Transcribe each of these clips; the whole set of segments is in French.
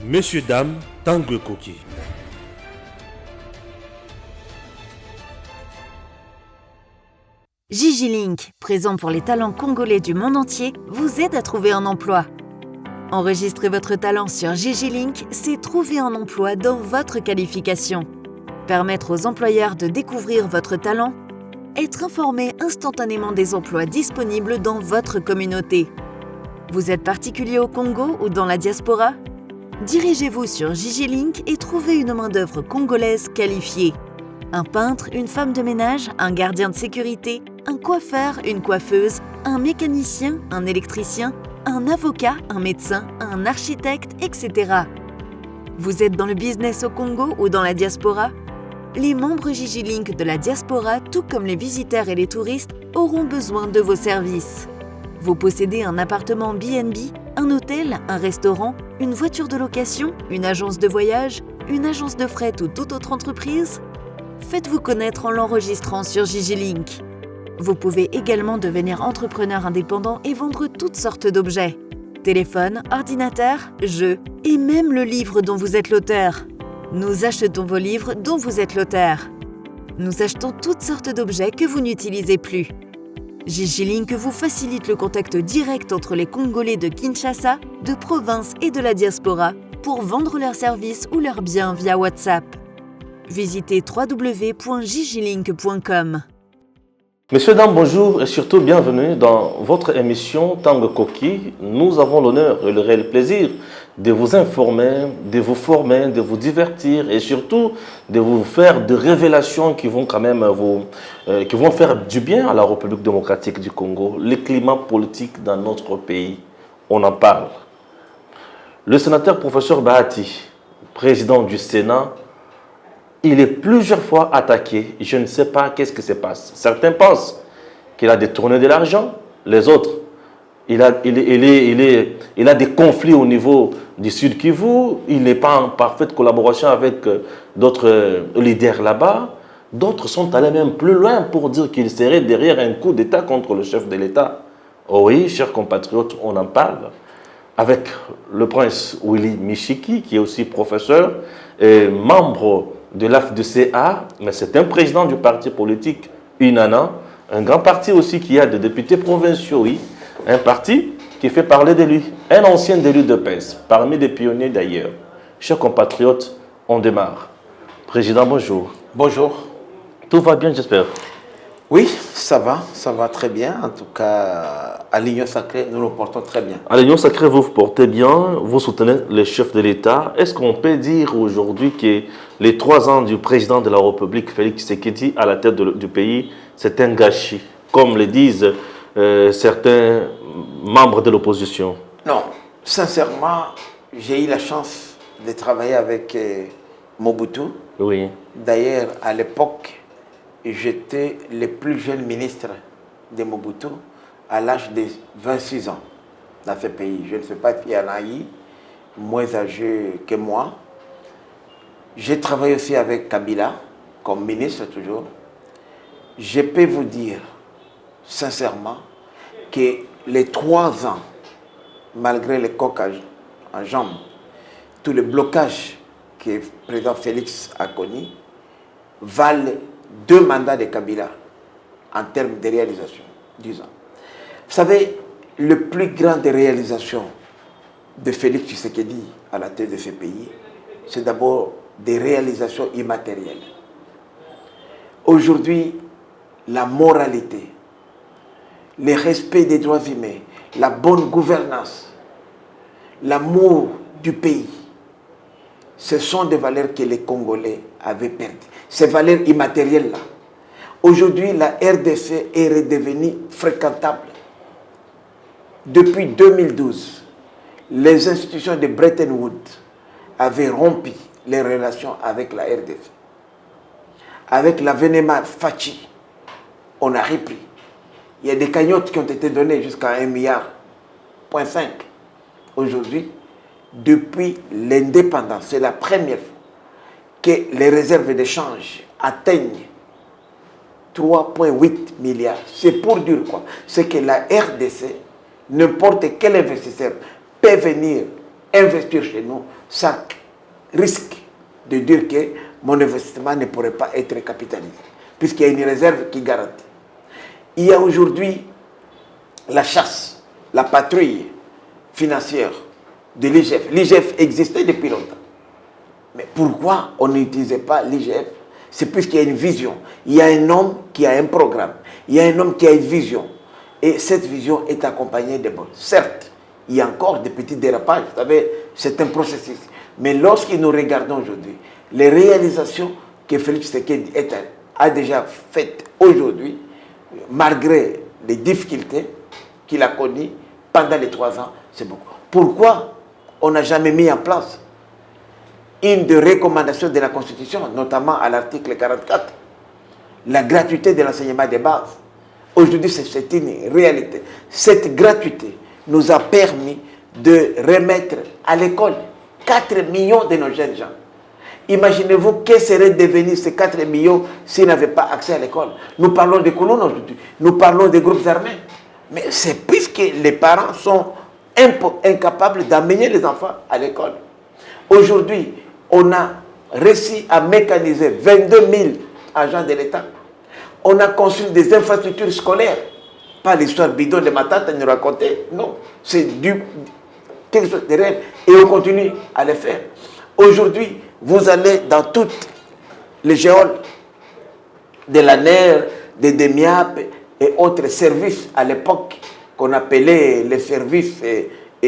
Messieurs, dames, Tanguy Koki. Gigi-Link, présent pour les talents congolais du monde entier, vous aide à trouver un emploi. Enregistrer votre talent sur Gigi-Link, c'est trouver un emploi dans votre qualification. Permettre aux employeurs de découvrir votre talent, être informé instantanément des emplois disponibles dans votre communauté. Vous êtes particulier au Congo ou dans la diaspora? Dirigez-vous sur Gigi-Link et trouvez une main-d'œuvre congolaise qualifiée. Un peintre, une femme de ménage, un gardien de sécurité, un coiffeur, une coiffeuse, un mécanicien, un électricien, un avocat, un médecin, un architecte, etc. Vous êtes dans le business au Congo ou dans la diaspora? Les membres Gigi-Link de la diaspora, tout comme les visiteurs et les touristes, auront besoin de vos services. Vous possédez un appartement B&B, un hôtel, un restaurant, une voiture de location, une agence de voyage, une agence de fret ou toute autre entreprise? Faites-vous connaître en l'enregistrant sur Gigi-Link. Vous pouvez également devenir entrepreneur indépendant et vendre toutes sortes d'objets. Téléphone, ordinateur, jeux et même le livre dont vous êtes l'auteur. Nous achetons vos livres dont vous êtes l'auteur. Nous achetons toutes sortes d'objets que vous n'utilisez plus. Gigi-Link vous facilite le contact direct entre les Congolais de Kinshasa, de province et de la diaspora pour vendre leurs services ou leurs biens via WhatsApp. Visitez www.gigilink.com. Messieurs, dames, bonjour et surtout bienvenue dans votre émission Tanguy Koki. Nous avons l'honneur et le réel plaisir de vous informer, de vous former, de vous divertir et surtout de vous faire des révélations qui vont quand même qui vont faire du bien à la République démocratique du Congo. Le climat politique dans notre pays, on en parle. Le sénateur professeur Bahati, président du Sénat, il est plusieurs fois attaqué. Je ne sais pas qu'est-ce qui se passe. Certains pensent qu'il a détourné de l'argent. Les autres, il a des conflits au niveau du Sud Kivu. Il n'est pas en parfaite collaboration avec d'autres leaders là-bas. D'autres sont allés même plus loin pour dire qu'il serait derrière un coup d'État contre le chef de l'État. Oh oui, chers compatriotes, on en parle. Avec le prince Willy Michiki, qui est aussi professeur et membre de l'AFDCA, mais c'est un président du parti politique UNANA, un grand parti aussi qui a des députés provinciaux, oui, un parti qui fait parler de lui, un ancien élu de PES, parmi des pionniers d'ailleurs. Chers compatriotes, on démarre. Président, bonjour. Bonjour. Tout va bien, j'espère? Oui, ça va très bien. En tout cas, à l'Union Sacrée, nous nous portons très bien. À l'Union Sacrée, vous vous portez bien, vous soutenez le chef de l'État. Est-ce qu'on peut dire aujourd'hui que les 3 ans du président de la République, Félix Tshisekedi, à la tête du pays, c'est un gâchis, comme le disent certains membres de l'opposition? Non, sincèrement, j'ai eu la chance de travailler avec Mobutu. Oui. D'ailleurs, à l'époque, j'étais le plus jeune ministre de Mobutu à l'âge de 26 ans dans ce pays. Je ne sais pas s'il y en a eu moins âgé que moi. J'ai travaillé aussi avec Kabila comme ministre toujours. Je peux vous dire sincèrement que les 3 ans, malgré les coques en jambes, tout le blocage que le président Félix a connu, valent 2 mandats de Kabila en termes de réalisation, 10 ans. Vous savez, le plus grand des réalisations de Félix Tshisekedi à la tête de ce pays, c'est d'abord des réalisations immatérielles. Aujourd'hui, la moralité, le respect des droits humains, la bonne gouvernance, l'amour du pays, ce sont des valeurs que les Congolais avaient perdues. Ces valeurs immatérielles-là. Aujourd'hui, la RDC est redevenue fréquentable. Depuis 2012, les institutions de Bretton Woods avaient rompu les relations avec la RDC. Avec l'avènement Fachi, on a repris. Il y a des cagnottes qui ont été données jusqu'à 1,5 milliard. Aujourd'hui, depuis l'indépendance, c'est la première fois que les réserves d'échange atteignent 3,8 milliards. C'est pour dire quoi? C'est que la RDC, n'importe quel investisseur peut venir investir chez nous, ça risque de dire que mon investissement ne pourrait pas être capitalisé, puisqu'il y a une réserve qui garantit. Il y a aujourd'hui la chasse, la patrouille financière de l'IGF. L'IGF existait depuis longtemps. Mais pourquoi on n'utilisait pas l'IGF? C'est puisqu'il y a une vision. Il y a un homme qui a un programme. Il y a un homme qui a une vision. Et cette vision est accompagnée de bonnes. Certes, il y a encore des petits dérapages. Vous savez, c'est un processus. Mais lorsque nous regardons aujourd'hui les réalisations que Félix Tshisekedi a déjà faites aujourd'hui, malgré les difficultés qu'il a connues pendant les 3 ans, c'est beaucoup. Pourquoi on n'a jamais mis en place une des recommandations de la Constitution, notamment à l'article 44, la gratuité de l'enseignement de base? Aujourd'hui, c'est une réalité. Cette gratuité nous a permis de remettre à l'école 4 millions de nos jeunes gens. Imaginez-vous quels seraient devenus ces 4 millions s'ils n'avaient pas accès à l'école. Nous parlons des colonnes aujourd'hui, nous parlons des groupes armés. Mais c'est puisque les parents sont incapables d'amener les enfants à l'école. Aujourd'hui, on a réussi à mécaniser 22 000 agents de l'État. On a construit des infrastructures scolaires. Pas l'histoire bidon de ma tante à nous raconter. Non, c'est quelque chose de réel. Et on continue à le faire. Aujourd'hui, vous allez dans toutes les géoles de la NER, des DEMIAP et autres services à l'époque qu'on appelait les services de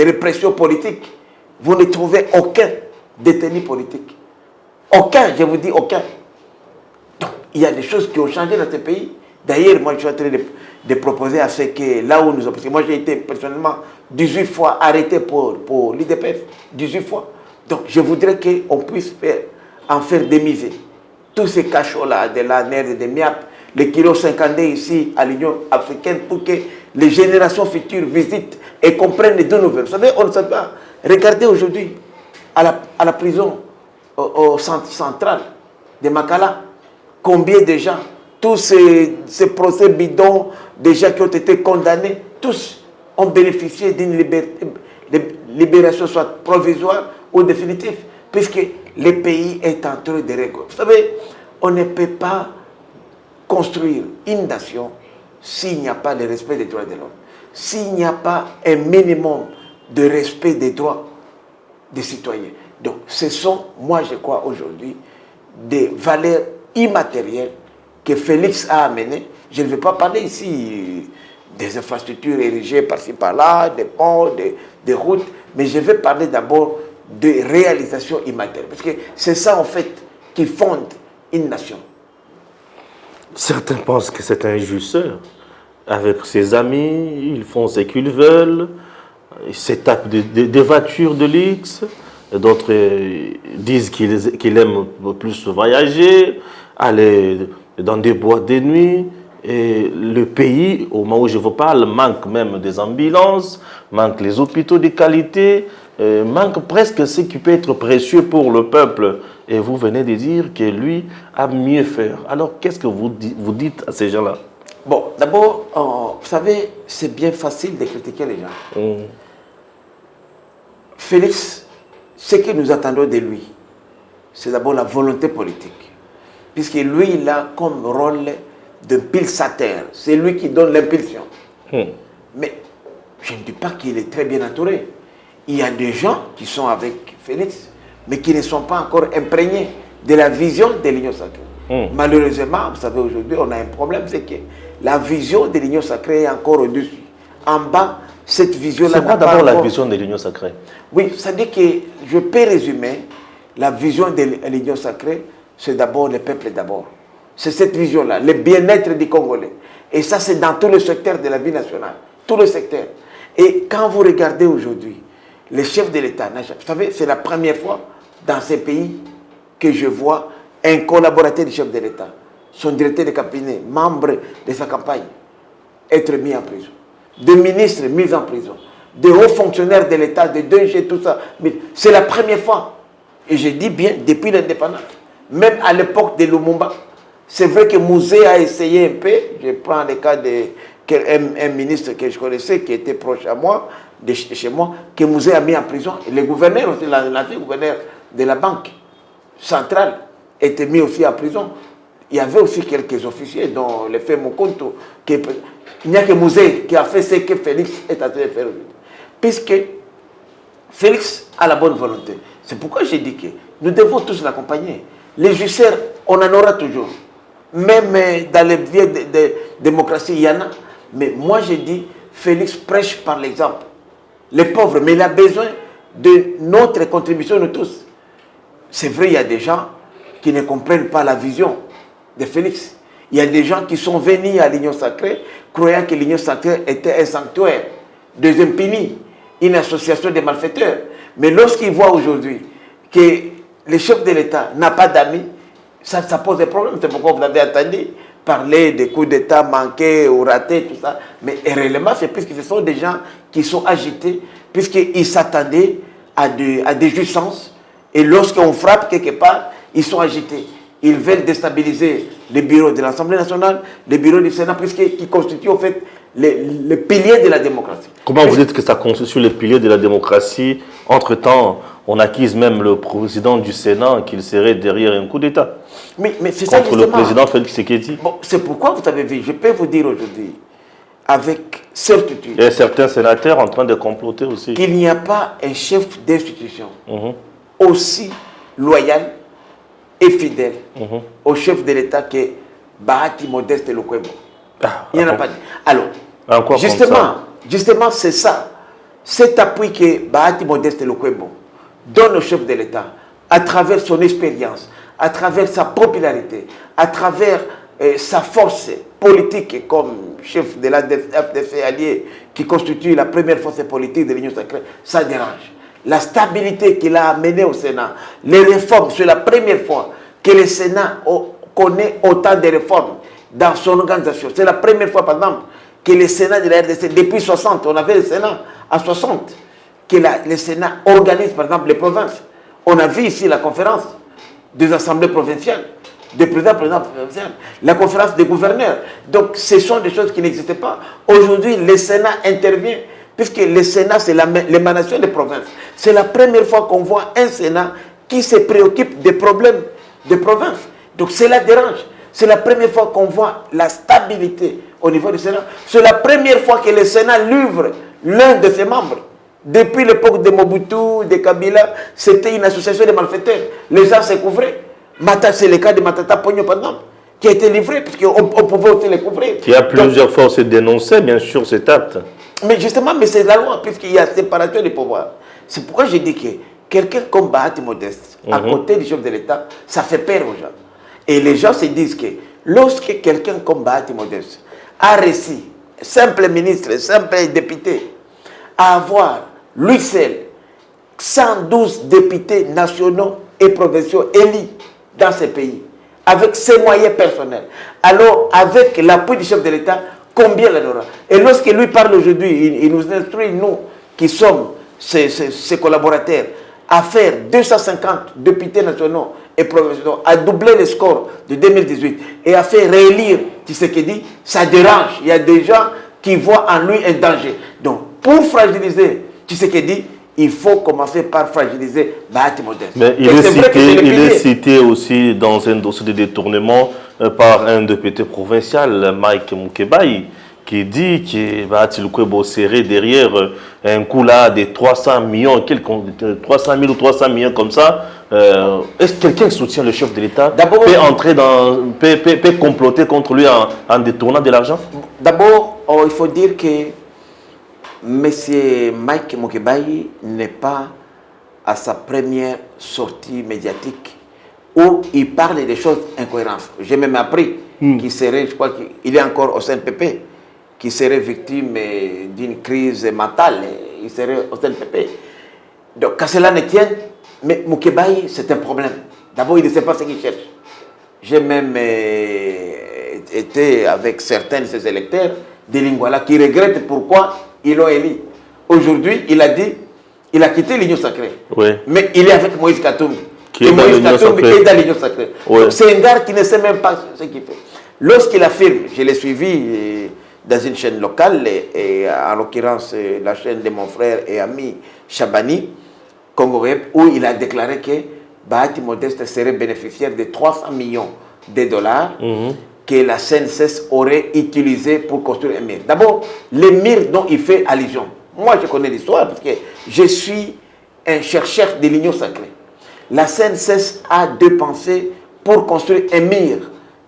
répression politique. Vous ne trouvez aucun détenu politique. Aucun, je vous dis aucun. Donc, il y a des choses qui ont changé dans ce pays. D'ailleurs, moi, je suis en train de proposer à ce que, là où nous avons... Parce que moi, j'ai été personnellement 18 fois arrêté pour l'IDPF. 18 fois. Donc, je voudrais qu'on puisse en faire des musées. Tous ces cachots-là, de la NER, des MIAP, les kilos 50 ici à l'Union africaine, pour que les générations futures visitent et comprennent les deux nouvelles. Vous savez, on ne sait pas. Regardez aujourd'hui, à la prison, au centre central de Makala, combien de gens, tous ces procès bidons, des gens qui ont été condamnés, tous ont bénéficié d'une libération soit provisoire ou définitive, puisque le pays est en train de régler. Vous savez, on ne peut pas construire une nation s'il n'y a pas le respect des droits de l'homme, s'il n'y a pas un minimum de respect des droits des citoyens. Donc, ce sont, moi je crois aujourd'hui, des valeurs immatérielles que Félix a amenées. Je ne vais pas parler ici des infrastructures érigées par-ci par-là, des ponts, des routes, mais je vais parler d'abord de réalisations immatérielles. Parce que c'est ça en fait qui fonde une nation. Certains pensent que c'est un jouisseur. Avec ses amis, ils font ce qu'ils veulent, ils se tapent des voitures de luxe. D'autres disent qu'ils aiment plus voyager, aller dans des boîtes de nuit. Et le pays, au moment où je vous parle, manque même des ambulances, manque les hôpitaux de qualité, manque presque ce qui peut être précieux pour le peuple. Et vous venez de dire que lui a mieux faire. Alors, qu'est-ce que vous dites à ces gens-là? Bon, d'abord, vous savez, c'est bien facile de critiquer les gens. Félix, ce que nous attendons de lui, c'est d'abord la volonté politique. Puisque lui, il a comme rôle de pulsateur. C'est lui qui donne l'impulsion. Mais je ne dis pas qu'il est très bien entouré. Il y a des gens qui sont avec Félix, mais qui ne sont pas encore imprégnés de la vision de l'Union sacrée. Malheureusement, vous savez, aujourd'hui, on a un problème, c'est que la vision de l'Union sacrée est encore au-dessus. En bas, cette vision-là... C'est quoi d'abord la vision de l'Union sacrée? Oui, ça dit que je peux résumer la vision de l'Union sacrée, c'est d'abord le peuple d'abord. C'est cette vision-là, le bien-être des Congolais. Et ça, c'est dans tous les secteurs de la vie nationale. Tous les secteurs. Et quand vous regardez aujourd'hui, les chefs de l'État, vous savez, c'est la première fois dans ces pays que je vois un collaborateur du chef de l'État, son directeur de cabinet, membre de sa campagne, être mis en prison. Des ministres mis en prison. Des hauts fonctionnaires de l'État, des 2G, tout ça. C'est la première fois. Et je dis bien, depuis l'indépendance. Même à l'époque de Lumumba. C'est vrai que Mouzé a essayé un peu. Je prends le cas un ministre que je connaissais, qui était proche à moi, de chez moi, que Mouzé a mis en prison. Et le gouverneur aussi, l'ancien gouverneur de la banque centrale, était mis aussi en prison. Il y avait aussi quelques officiers, dont le fait Mokonto, il n'y a que Mouzé qui a fait ce que Félix est en train de faire aujourd'hui. Puisque Félix a la bonne volonté. C'est pourquoi j'ai dit que nous devons tous l'accompagner. Les justices, on en aura toujours. Même dans les vieilles démocraties, il y en a. Mais moi, j'ai dit, Félix prêche par l'exemple. Les pauvres, mais il a besoin de notre contribution, nous tous. C'est vrai, il y a des gens qui ne comprennent pas la vision de Félix. Il y a des gens qui sont venus à l'Union Sacrée, croyant que l'Union Sacrée était un sanctuaire des impunis, une association de malfaiteurs. Mais lorsqu'ils voient aujourd'hui que le chef de l'État n'a pas d'amis, ça pose des problèmes. C'est pourquoi vous avez entendu parler des coups d'État manqués ou ratés, tout ça. Mais réellement, c'est puisque ce sont des gens qui sont agités, puisqu'ils s'attendaient à des jouissances. Et lorsqu'on frappe quelque part, ils sont agités. Ils veulent déstabiliser les bureaux de l'Assemblée nationale, les bureaux du Sénat, puisqu'ils constituent en fait les piliers de la démocratie. Comment vous dites que ça constitue les piliers de la démocratie? Entre-temps, on accuse même le président du Sénat qu'il serait derrière un coup d'État. Mais c'est ça contre le président Félix Tshisekedi. Bon, c'est pourquoi vous avez vu, je peux vous dire aujourd'hui, avec certitude, il y a certains sénateurs en train de comploter aussi. Qu'il n'y a pas un chef d'institution aussi loyal et fidèle au chef de l'État que Bahati Modeste Lukwebo. Il n'y en a pas. Alors, justement, c'est ça. Cet appui que Bahati Modeste Lukwebo donne au chef de l'État, à travers son expérience, à travers sa popularité, à travers sa force politique comme chef de la FDC allié, qui constitue la première force politique de l'Union sacrée, ça dérange. La stabilité qu'il a amenée au Sénat, les réformes, c'est la première fois que le Sénat connaît autant de réformes dans son organisation. C'est la première fois, par exemple, que le Sénat de la RDC, depuis 60, on avait le Sénat à 60, que le Sénat organise, par exemple, les provinces. On a vu ici la conférence des assemblées provinciales, des présidents provinciaux, la conférence des gouverneurs. Donc, ce sont des choses qui n'existaient pas. Aujourd'hui, le Sénat intervient, puisque le Sénat, c'est l'émanation des provinces. C'est la première fois qu'on voit un Sénat qui se préoccupe des problèmes des provinces. Donc, cela dérange. C'est la première fois qu'on voit la stabilité au niveau du Sénat. C'est la première fois que le Sénat livre l'un de ses membres. Depuis l'époque de Mobutu, de Kabila, c'était une association de malfaiteurs. Les gens se couvraient. C'est le cas de Matata Pogno, par exemple, qui a été livré, puisqu'on pouvait aussi les couvrir. Qui a plusieurs fois aussi dénoncé, bien sûr, cet acte. Mais justement, c'est la loi, puisqu'il y a séparation des pouvoirs. C'est pourquoi j'ai dit que quelqu'un comme Bahati Modeste, à côté du chef de l'État, ça fait peur aux gens. Et les gens se disent que lorsque quelqu'un comme Bahati Modeste a réussi, simple ministre, simple député, à avoir, lui seul, 112 députés nationaux et provinciaux élus dans ce pays, avec ses moyens personnels, alors avec l'appui du chef de l'État, combien il en aura? Et lorsque lui parle aujourd'hui, il nous instruit, nous, qui sommes ses collaborateurs, à faire 250 députés nationaux et provinciaux, à doubler le score de 2018 et à faire réélire Tshisekedi, ça dérange. Il y a des gens qui voient en lui un danger. Donc, pour fragiliser Tshisekedi, il faut commencer par fragiliser Bahati Modeste. Mais il est cité aussi dans un dossier de détournement par un député provincial, Mike Mukebai, qui dit que Bahati Lukwebo serait derrière un coup là de 300 millions, 300 000 ou 300 millions comme ça. Est-ce que quelqu'un soutient le chef de l'État peut comploter contre lui en détournant de l'argent? D'abord, il faut dire que M. Mike Mukebai n'est pas à sa première sortie médiatique où il parle des choses incohérentes. J'ai même appris qu'il serait, je crois qu'il est encore au CNPP, qui serait victime d'une crise mentale. Il serait au CNPP. Donc, qu'à cela ne tienne, mais Mukebai, c'est un problème. D'abord, il ne sait pas ce qu'il cherche. J'ai même été avec certains de ses électeurs de Lingwala qui regrettent pourquoi ils l'ont élu. Aujourd'hui, il a dit, il a quitté l'Union sacrée. Oui. Mais il est avec Moïse Katumbi. Et Moïse Katumbi est dans l'Union sacrée. Oui. C'est un gars qui ne sait même pas ce qu'il fait. Lorsqu'il affirme, je l'ai suivi dans une chaîne locale, et en l'occurrence la chaîne de mon frère et ami Chabani, Congo Web, où il a déclaré que Bahati Modeste serait bénéficiaire de 300 millions de dollars que la CNSS aurait utilisé pour construire un mur. D'abord, les murs dont il fait allusion. Moi, je connais l'histoire parce que je suis un chercheur de l'Union sacrée. La CNSS a dépensé pour construire un mur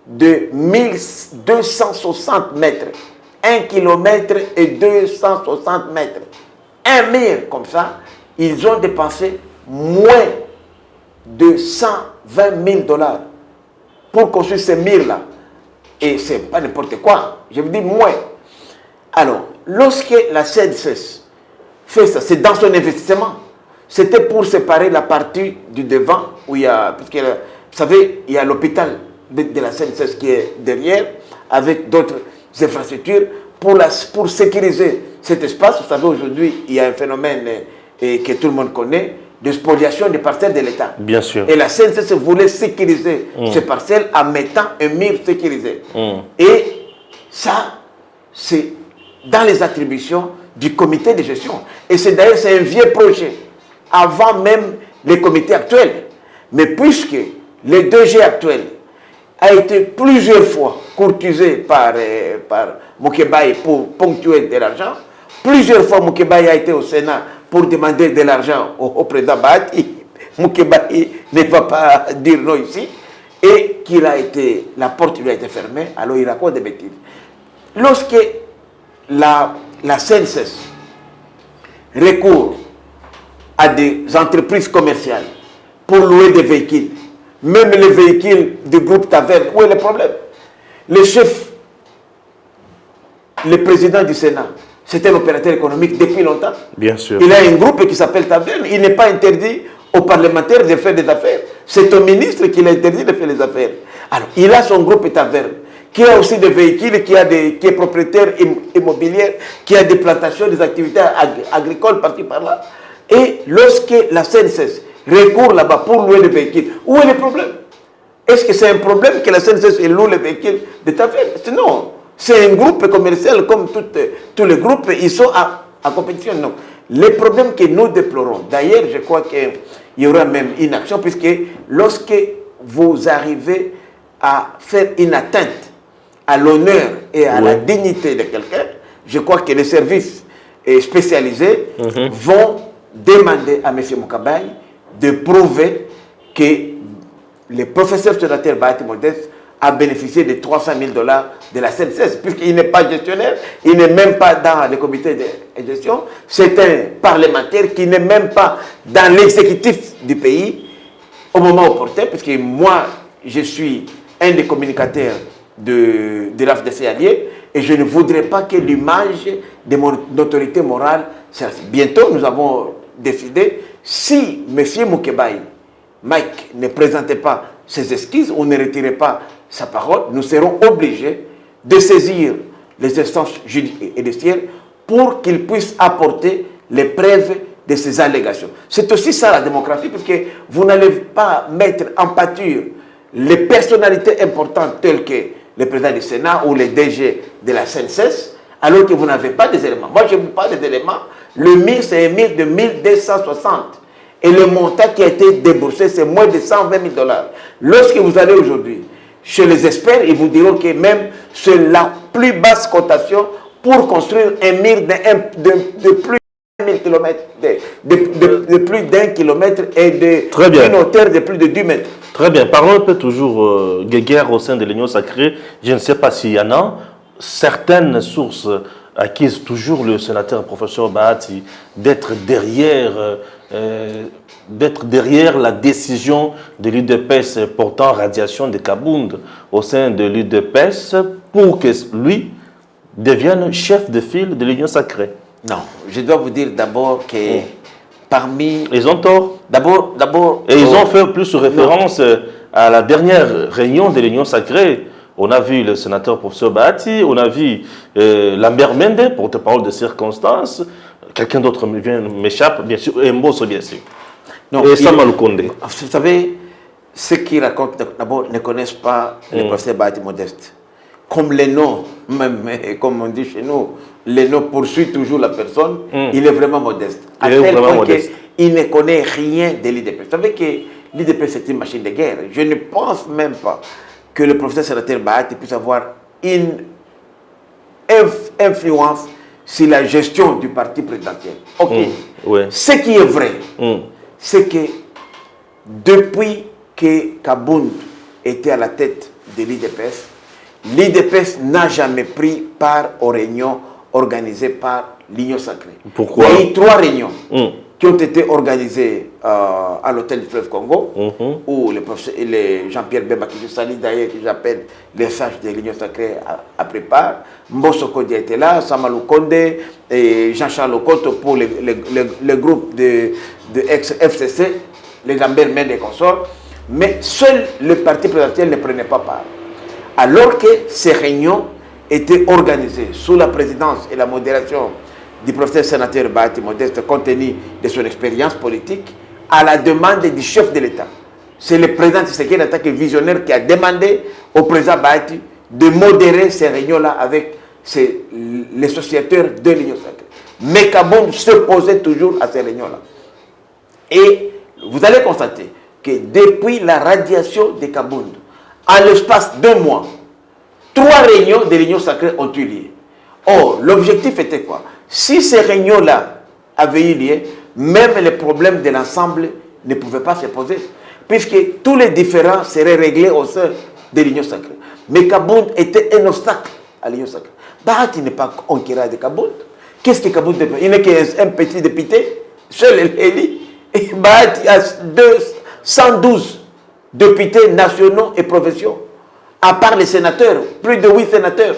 de 1260 mètres. 1 km et 260 mètres. Un mur comme ça, ils ont dépensé moins de 120 000 dollars pour construire ce mur-là. Et ce n'est pas n'importe quoi. Je vous dis moins. Alors, lorsque la CNSS fait ça, c'est dans son investissement. C'était pour séparer la partie du devant, où il y a, parce que, vous savez, il y a l'hôpital de la CNSS qui est derrière, avec d'autres infrastructures, pour sécuriser cet espace. Vous savez, aujourd'hui, il y a un phénomène que tout le monde connaît, de spoliation des parcelles de l'État. Bien sûr. Et la CNSS voulait sécuriser ces parcelles en mettant un mur sécurisé. Et ça, c'est dans les attributions du comité de gestion. Et c'est d'ailleurs un vieux projet, avant même les comités actuels. Mais puisque les 2G actuels a été plusieurs fois courtisé par Moukébaye pour ponctuer de l'argent, plusieurs fois Moukébaye a été au Sénat pour demander de l'argent au président Bahati. Moukébaye ne va pas dire non ici. Et la porte lui a été fermée, alors il raconte des bêtises. Lorsque la CNSS recourt à des entreprises commerciales pour louer des véhicules, même les véhicules du groupe Taverne, où est le problème? Le chef, le président du Sénat, c'est un opérateur économique depuis longtemps. Bien sûr. Il a un groupe qui s'appelle Taverne. Il n'est pas interdit aux parlementaires de faire des affaires. C'est au ministre qui l'a interdit de faire des affaires. Alors, il a son groupe Taverne, qui a aussi des véhicules, qui est propriétaire immobilier, qui a des plantations, des activités agricoles par-ci par-là. Et lorsque la CNSS recourt là-bas pour louer des véhicules, où est le problème? Est-ce que c'est un problème que la CNSS loue les véhicules de Taverne? Non. C'est un groupe commercial comme tous les groupes, ils sont en compétition. Non. Les problèmes que nous déplorons, d'ailleurs, je crois qu'il y aura même une action, puisque lorsque vous arrivez à faire une atteinte à l'honneur et à la dignité de quelqu'un, je crois que les services spécialisés vont demander à M. Moukébaye de prouver que le professeur sénateur Bahati Modeste a bénéficié de 300 000 dollars de la CNSS, puisqu'il n'est pas gestionnaire, il n'est même pas dans le comité de gestion, c'est un parlementaire qui n'est même pas dans l'exécutif du pays au moment opportun, puisque moi, je suis un des communicateurs de l'AFDC allié, et je ne voudrais pas que l'image de mon autorité morale s'arrête. Bientôt, nous avons décidé, si M. Moukébaye, Mike, ne présentait pas ses esquisses ou ne retirait pas sa parole, nous serons obligés de saisir les instances judiciaires pour qu'ils puissent apporter les preuves de ces allégations. C'est aussi ça la démocratie, parce que vous n'allez pas mettre en pâture les personnalités importantes telles que le président du Sénat ou les DG de la CNSS, alors que vous n'avez pas des éléments. Moi, je vous parle des éléments. Le MIR, c'est un MIR de 1260. Et le montant qui a été déboursé, c'est moins de 120 000 dollars. Lorsque vous allez aujourd'hui chez les experts, ils vous diront que même c'est la plus basse cotation pour construire un mur de plus de 1000 km, de plus d'1 kilomètre et d'une hauteur de plus de 10 mètres. Très bien. Parlons un peu toujours guerre au sein de l'Union sacrée. Je ne sais pas s'il y en a. Certaines sources accusent toujours le sénateur professeur Bahati d'être derrière la décision de l'UDPS portant radiation de Kabound au sein de l'UDPS pour que lui devienne chef de file de l'Union sacrée. Non, je dois vous dire d'abord que parmi... Ils ont tort. D'abord... Et ils ont fait plus référence à la dernière réunion de l'Union sacrée. On a vu le sénateur professeur Bahati, on a vu Lambert Mende, porte-parole de circonstances. Quelqu'un d'autre m'échappe, bien sûr, et Mbosso, bien sûr. Non, et Samalou Kondé. Vous savez, ceux qui racontent d'abord ne connaissent pas le professeur Bahati Modeste. comme les noms, même comme on dit chez nous, les noms poursuivent toujours la personne, il est vraiment modeste. À tel point qu'il ne connaît rien de l'IDP. Vous savez que l'IDP, c'est une machine de guerre. Je ne pense même pas que le professeur sénateur Bahati puisse avoir une influence sur la gestion du parti présidentiel. Ok. Ce qui est vrai, c'est que depuis que Kabound était à la tête de l'IDPS, l'IDPS n'a jamais pris part aux réunions organisées par l'Union Sacrée. Pourquoi? Il y a eu 3 réunions qui ont été organisées à l'hôtel du Fleuve Congo, où le Jean-Pierre Bemba, que je salue d'ailleurs, que j'appelle les sages de l'Union Sacrée, a pris part. Mbosso Kodi était là, Samalou Konde et Jean-Charles Okoto pour le groupe de ex-FCC, les Lambert Mende et consorts. Mais seul le parti présidentiel ne prenait pas part. Alors que ces réunions étaient organisées sous la présidence et la modération du professeur sénateur Bahati Modeste, compte tenu de son expérience politique, à la demande du chef de l'État. C'est le président Tshisekedi, en tant que visionnaire, qui a demandé au président Bahati de modérer ces réunions-là avec les sociétaires de l'Union Sacrée. Mais Kabound se posait toujours à ces réunions-là. Et vous allez constater que depuis la radiation de Kabound, en l'espace d'1 mois, 3 réunions de l'Union Sacrée ont eu lieu. Or, l'objectif était quoi? Si ces réunions-là avaient eu lieu, même les problèmes de l'ensemble ne pouvaient pas se poser, puisque tous les différends seraient réglés au sein de l'Union Sacrée. Mais Kabound était un obstacle à l'Union Sacrée. Bahati n'est pas conquérant de Kabound. Qu'est-ce que Kabound est? Il n'est qu'un petit député, seul élu. Et Bahati a 112 députés nationaux et provinciaux. À part les sénateurs, plus de 8 sénateurs.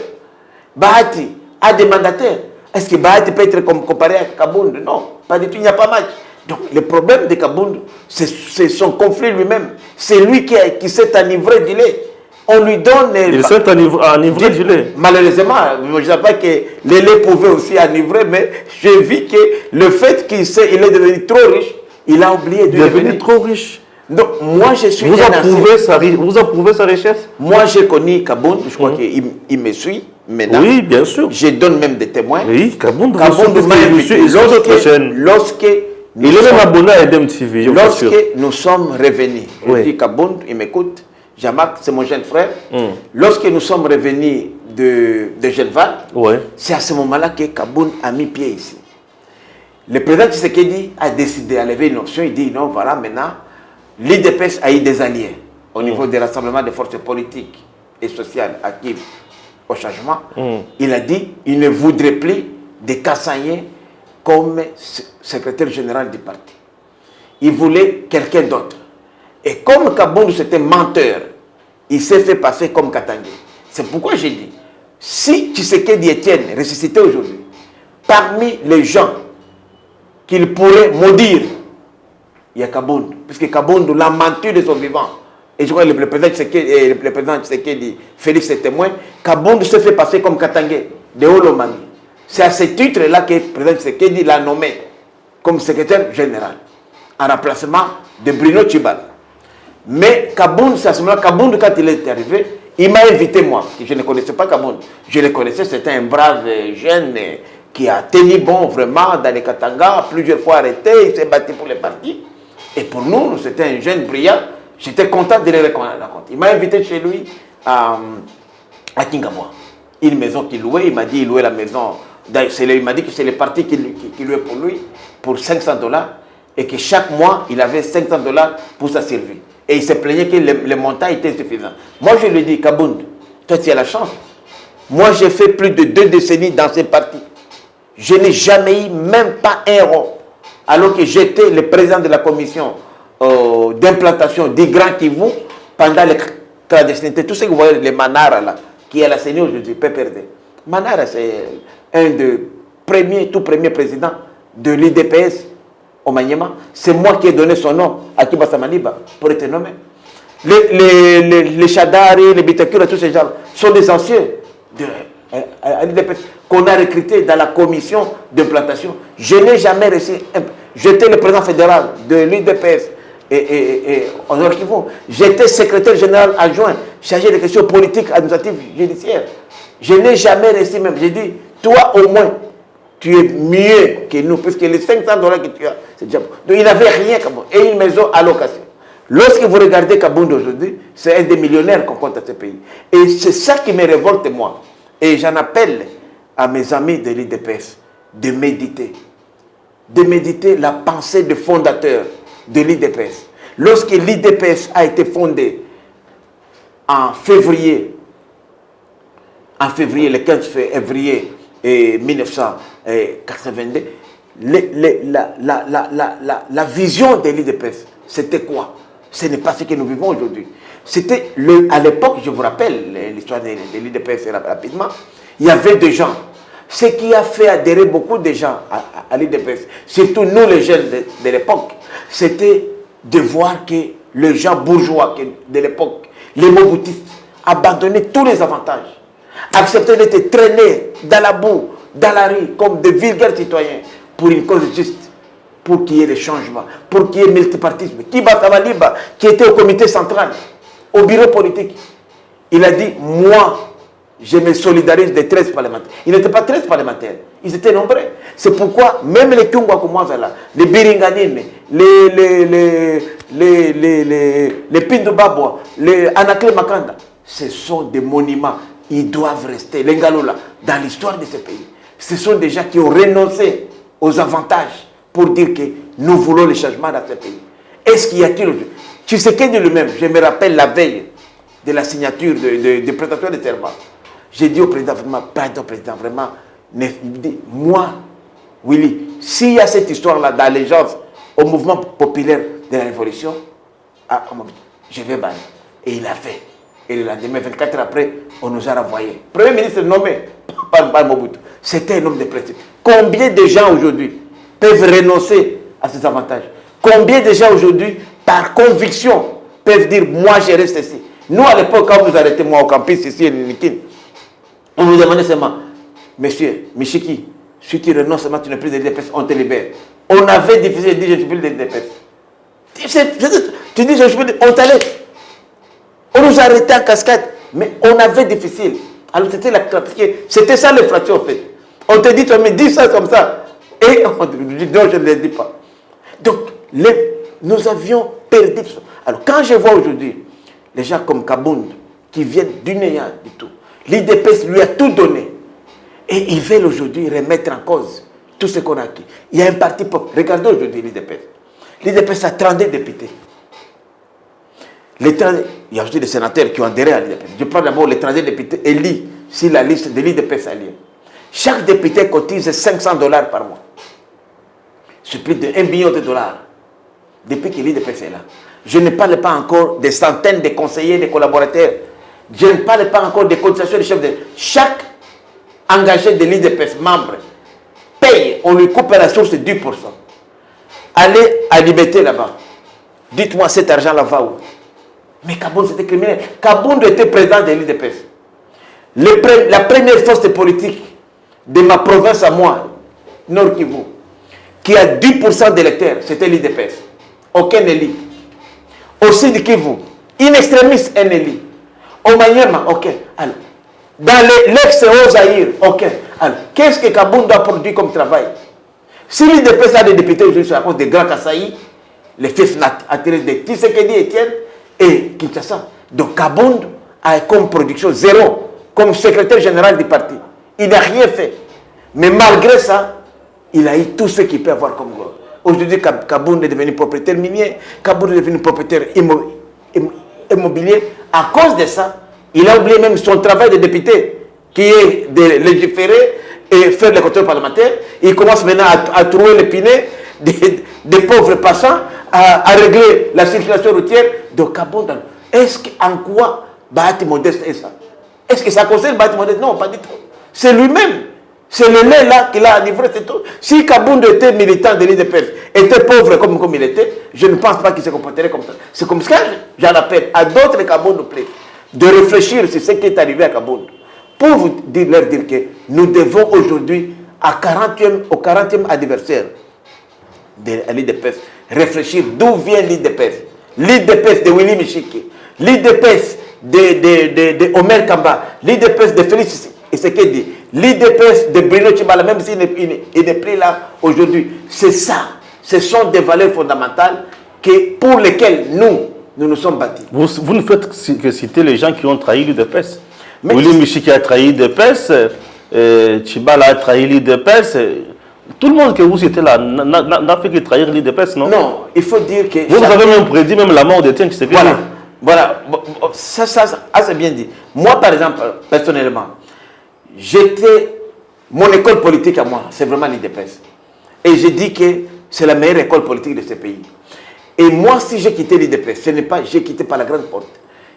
Bahati a des mandataires. Est-ce que Bahati peut être comparé à Kabound? Non, pas du tout, il n'y a pas match. Donc le problème de Kabound, c'est son conflit lui-même. C'est lui qui s'est enivré du lait. On lui donne... Il s'est enivré du lait. Malheureusement, je ne sais pas que le lait pouvait aussi enivrer, mais j'ai vu que le fait qu'il est devenu trop riche, il a oublié de devenir trop riche. Donc, moi, je suis... Vous approuvez sa richesse? Moi, j'ai connu Kabound, je crois qu'il me suit maintenant. Oui, bien sûr. Je donne même des témoins. Oui, Kabound m'a invité. Il est même abonné à Edem TV. Lorsque nous sommes revenus, je dis Kabound, il m'écoute, Jean-Marc, c'est mon jeune frère. Lorsque nous sommes revenus de Genval, c'est à ce moment-là que Kabound a mis pied ici. Le président Tshisekedi a décidé à lever une option. Il dit non, voilà, maintenant, l'IDPS a eu des alliés au niveau des rassemblements de forces politiques et sociales actives au changement. Il a dit qu'il ne voudrait plus de Kassaïen comme secrétaire général du parti. Il voulait quelqu'un d'autre. Et comme Kabound c'était menteur, il s'est fait passer comme Katangé. C'est pourquoi j'ai dit, si Tshisekedi Etienne ressuscité aujourd'hui, parmi les gens qu'il pourrait maudire, il y a Kabound. Puisque Kabound l'a menti de son vivant. Et je crois que le président Tshisekedi, Félix est témoin, Kabound se fait passer comme Katangé, de Olomami. C'est à ce titre-là que le président Tshisekedi l'a nommé comme secrétaire général, en remplacement de Bruno Tshibala. Mais Kabound, c'est à ce moment-là, Kabound, quand il est arrivé, il m'a invité moi, parce que je ne connaissais pas Kabound. Je le connaissais, c'était un brave jeune qui a tenu bon vraiment dans les Katanga, plusieurs fois arrêté, il s'est battu pour les partis. Et pour nous, c'était un jeune brillant. J'étais content de le rencontrer. Il m'a invité chez lui à Kingaboua. Une maison qu'il louait, il m'a dit qu'il louait la maison. Il m'a dit que c'est le parti qui louait pour lui, pour $500. Et que chaque mois, il avait $500 pour sa survie. Et il se plaignait que le montant était suffisant. Moi, je lui ai dit, Kabound, toi, tu as la chance. Moi, j'ai fait plus de 2 décennies dans ce parti. Je n'ai jamais eu même pas un rond. Alors que j'étais le président de la commission d'implantation du Grand Kivu pendant les clandestinités. Tout ce que vous voyez, les Manara, là, qui est la CENI aujourd'hui, PPRD. Manara, c'est un des tout premiers présidents de l'IDPS au Maniema. C'est moi qui ai donné son nom à Kibasa Maliba pour être nommé. Les Chadari, les Bitakura, tous ces gens sont des anciens de l'IDPS qu'on a recrutés dans la commission d'implantation. Je n'ai jamais reçu. J'étais le président fédéral de l'IDPS et en Nord Kivu. J'étais secrétaire général adjoint chargé des questions politiques, administratives, judiciaires. Je n'ai jamais resté même. J'ai dit, toi au moins, tu es mieux que nous, puisque les 500 $ que tu as, c'est déjà bon. Donc il n'avait rien, Kabound, et une maison à location. Lorsque vous regardez Kabound aujourd'hui, c'est un des millionnaires qu'on compte à ce pays. Et c'est ça qui me révolte, moi. Et j'en appelle à mes amis de l'IDPS de méditer. De méditer la pensée du fondateur de l'IDPS. Lorsque l'IDPS a été fondé en février, le 15 février 1982, la vision de l'IDPS, c'était quoi? Ce n'est pas ce que nous vivons aujourd'hui. C'était, à l'époque, je vous rappelle l'histoire de l'IDPS rapidement, il y avait des gens. Ce qui a fait adhérer beaucoup de gens à l'IDPS, surtout nous les jeunes de l'époque, c'était de voir que les gens bourgeois de l'époque, les moboutistes, abandonnaient tous les avantages, acceptaient d'être traînés dans la boue, dans la rue, comme de vulgaires citoyens, pour une cause juste, pour qu'il y ait des changements, pour qu'il y ait le multipartisme. Kiba Tamaliba, qui était au comité central, au bureau politique, il a dit, moi, je me solidarise des 13 parlementaires. Ils n'étaient pas 13 parlementaires, ils étaient nombreux. C'est pourquoi même les Kyungwa comme moi, les Biringanine, les Pindobabwa, les Anakle Makanda, ce sont des monuments. Ils doivent rester, les Ngalola, dans l'histoire de ce pays. Ce sont des gens qui ont renoncé aux avantages pour dire que nous voulons le changement dans ce pays. Est-ce qu'il y a-t-il aujourd'hui? Tshisekedi lui-même, je me rappelle la veille de la signature de prestation de serment. J'ai dit au président, vraiment, pardon président, vraiment, moi, Willy, s'il y a cette histoire-là d'allégeance au mouvement populaire de la Révolution, je vais bannir. Et il a fait. Et le lendemain, 24 heures après, on nous a renvoyés. Premier ministre nommé par Mobutu. C'était un homme de principe. Combien de gens aujourd'hui peuvent renoncer à ces avantages? Combien de gens aujourd'hui, par conviction, peuvent dire, moi, je reste ici? Nous, à l'époque, quand vous arrêtez, moi, au campus, ici, à Nikin, on nous demandait seulement, monsieur, Michiki, si tu renonces seulement, tu n'es plus de l'IDPS, on te libère. On avait diffusé, dit, je ne suis plus de l'IDPS. Tu dis, je ne suis plus de l'IDPS, on t'allait. On nous a arrêtés en cascade, mais on avait difficile. Alors c'était ça l'infraction en fait. On te dit, tu me dis ça comme ça. Et on te dit, non, je ne le dis pas. Donc, nous avions perdu. Alors, quand je vois aujourd'hui les gens comme Kabound, qui viennent du néant du tout, l'IDPS lui a tout donné. Et ils veulent aujourd'hui remettre en cause tout ce qu'on a acquis. Il y a un parti pop. Regardez aujourd'hui l'IDPS. L'IDPS a 32 députés. Il y a aussi des sénateurs qui ont adhéré à l'IDPS. Je prends d'abord les 32 députés élus sur la liste de l'IDPS alliée. Chaque député cotise 500 $ par mois. C'est plus de 1 million de dollars depuis que l'IDPS est là. Je ne parle pas encore des centaines de conseillers, de collaborateurs. Je ne parle pas encore des cotisations des chefs de... Chaque engagé de l'IDPS, membre, paye, on lui coupe à la source de 10%. Allez à Liberté là-bas. Dites-moi, cet argent-là va où? Mais Kabound, c'était criminel. Kabound était président de l'IDPS. La première force politique de ma province à moi, Nord Kivu, qui a 10% d'électeurs, c'était l'IDPS. Aucun élu. Au Sud Kivu, in extremis, un élu. Au Maniema, ok. Alors, dans l'ex-Zaïre, ok. Alors, qu'est-ce que Kabound a produit comme travail? Si l'IDPS a des députés aujourd'hui, c'est à cause des grands Kassaï, les fils attirés de Tshisekedi Etienne et Kinshasa. Donc Kabound a comme production zéro, comme secrétaire général du parti. Il n'a rien fait. Mais malgré ça, il a eu tout ce qu'il peut avoir comme gloire. Aujourd'hui, Kabound est devenu propriétaire minier, Kabound est devenu propriétaire immobilier. À cause de ça, il a oublié même son travail de député, qui est de légiférer et faire les contrôles parlementaires. Il commence maintenant à trouver les pinets des pauvres passants, à régler la circulation routière de Kabound. Est-ce qu'en quoi Bahati Modeste est ça? Est-ce que ça concerne Bahati Modeste? Non, pas du tout. C'est lui-même. C'est le lait là qu'il a livré, c'est tout. Si Kabound était militant de l'IDPS, était pauvre comme il était, je ne pense pas qu'il se comporterait comme ça. C'est comme ça que j'en appelle à d'autres Kabound de réfléchir sur ce qui est arrivé à Kabound. Pour leur dire que nous devons aujourd'hui, au 40e anniversaire de l'IDPS, réfléchir d'où vient l'IDPS. L'IDPS de Willy Michiki. L'IDPS de Omer Kamba, l'IDPS de Félix Tshisekedi, l'IDPS de Bruno Tshibala, même s'il n'est plus là aujourd'hui. C'est ça. Ce sont des valeurs fondamentales pour lesquelles nous nous sommes bâtis. Vous ne faites que citer les gens qui ont trahi l'IDPS. Willy Michiki a trahi l'IDPS, Tshibala a trahi l'IDPS. Tout le monde que vous citez là n'a fait que trahir l'IDPS, non? Non, il faut dire que... Vous avez même prédit même la mort de Tiens Tshisekedi. Voilà. Ça c'est bien dit. Moi, par exemple, personnellement, mon école politique à moi, c'est vraiment l'IDPS. Et j'ai dit que c'est la meilleure école politique de ce pays. Et moi, si j'ai quitté l'IDPS, ce n'est pas j'ai quitté par la grande porte.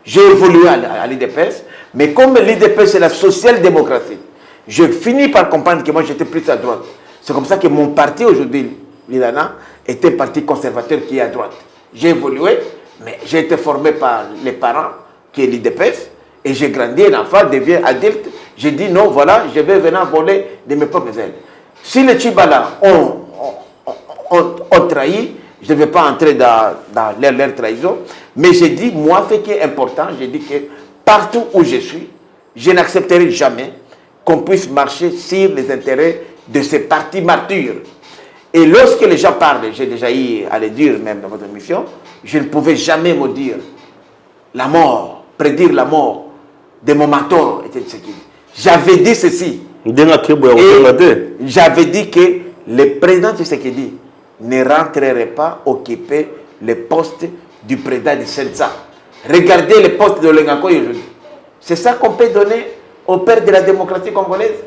J'ai évolué à l'IDPS, mais comme l'IDPS c'est la social-démocratie, je finis par comprendre que moi j'étais plus à droite. C'est comme ça que mon parti aujourd'hui, l'IDANA, est un parti conservateur qui est à droite. J'ai évolué, mais j'ai été formé par les parents, qui est l'IDPS, et j'ai grandi, l'enfant devient adulte. J'ai dit non, voilà, je vais venir voler de mes propres ailes. Si les Tshibala ont trahi, je ne vais pas entrer dans leur trahison, mais j'ai dit, moi, ce qui est important, j'ai dit que partout où je suis, je n'accepterai jamais qu'on puisse marcher sur les intérêts de ces partis martyrs. Et lorsque les gens parlent, j'ai déjà eu à le dire même dans votre émission, je ne pouvais jamais me dire la mort, prédire la mort de mon mentor. J'avais dit ceci. Et j'avais dit que le président Tshisekedi ne rentrerait pas occuper le poste du président de Sensa. Regardez le poste de Lengakoy aujourd'hui. C'est ça qu'on peut donner au père de la démocratie congolaise.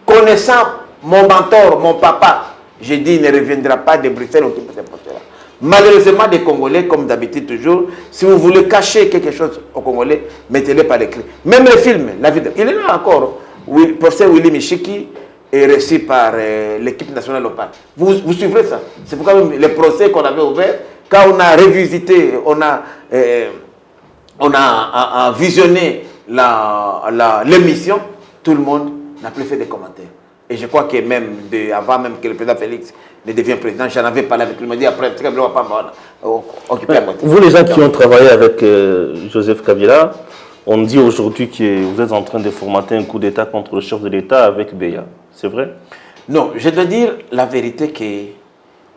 Connaissant mon mentor, mon papa, j'ai dit il ne reviendra pas de Bruxelles occuper ce poste-là. Malheureusement, des Congolais, comme d'habitude toujours, si vous voulez cacher quelque chose aux Congolais, mettez-le par l'écrit. Même le film, la vidéo, il est là encore. Le professeur Willy Michiki est reçu par l'équipe nationale locale. Vous suivrez ça. C'est pourquoi même le procès qu'on avait ouvert, quand on a revisité, on a visionné l'émission, tout le monde n'a plus fait de commentaires. Et je crois que même avant même que le président Félix ne devienne président, j'en avais parlé avec lui. Il m'a dit après, tu ne vas pas occuper à moi. Vous, les gens qui ont travaillé avec Joseph Kabila, on dit aujourd'hui que vous êtes en train de formater un coup d'État contre le chef de l'État avec Beya. C'est vrai? Non, je dois dire la vérité que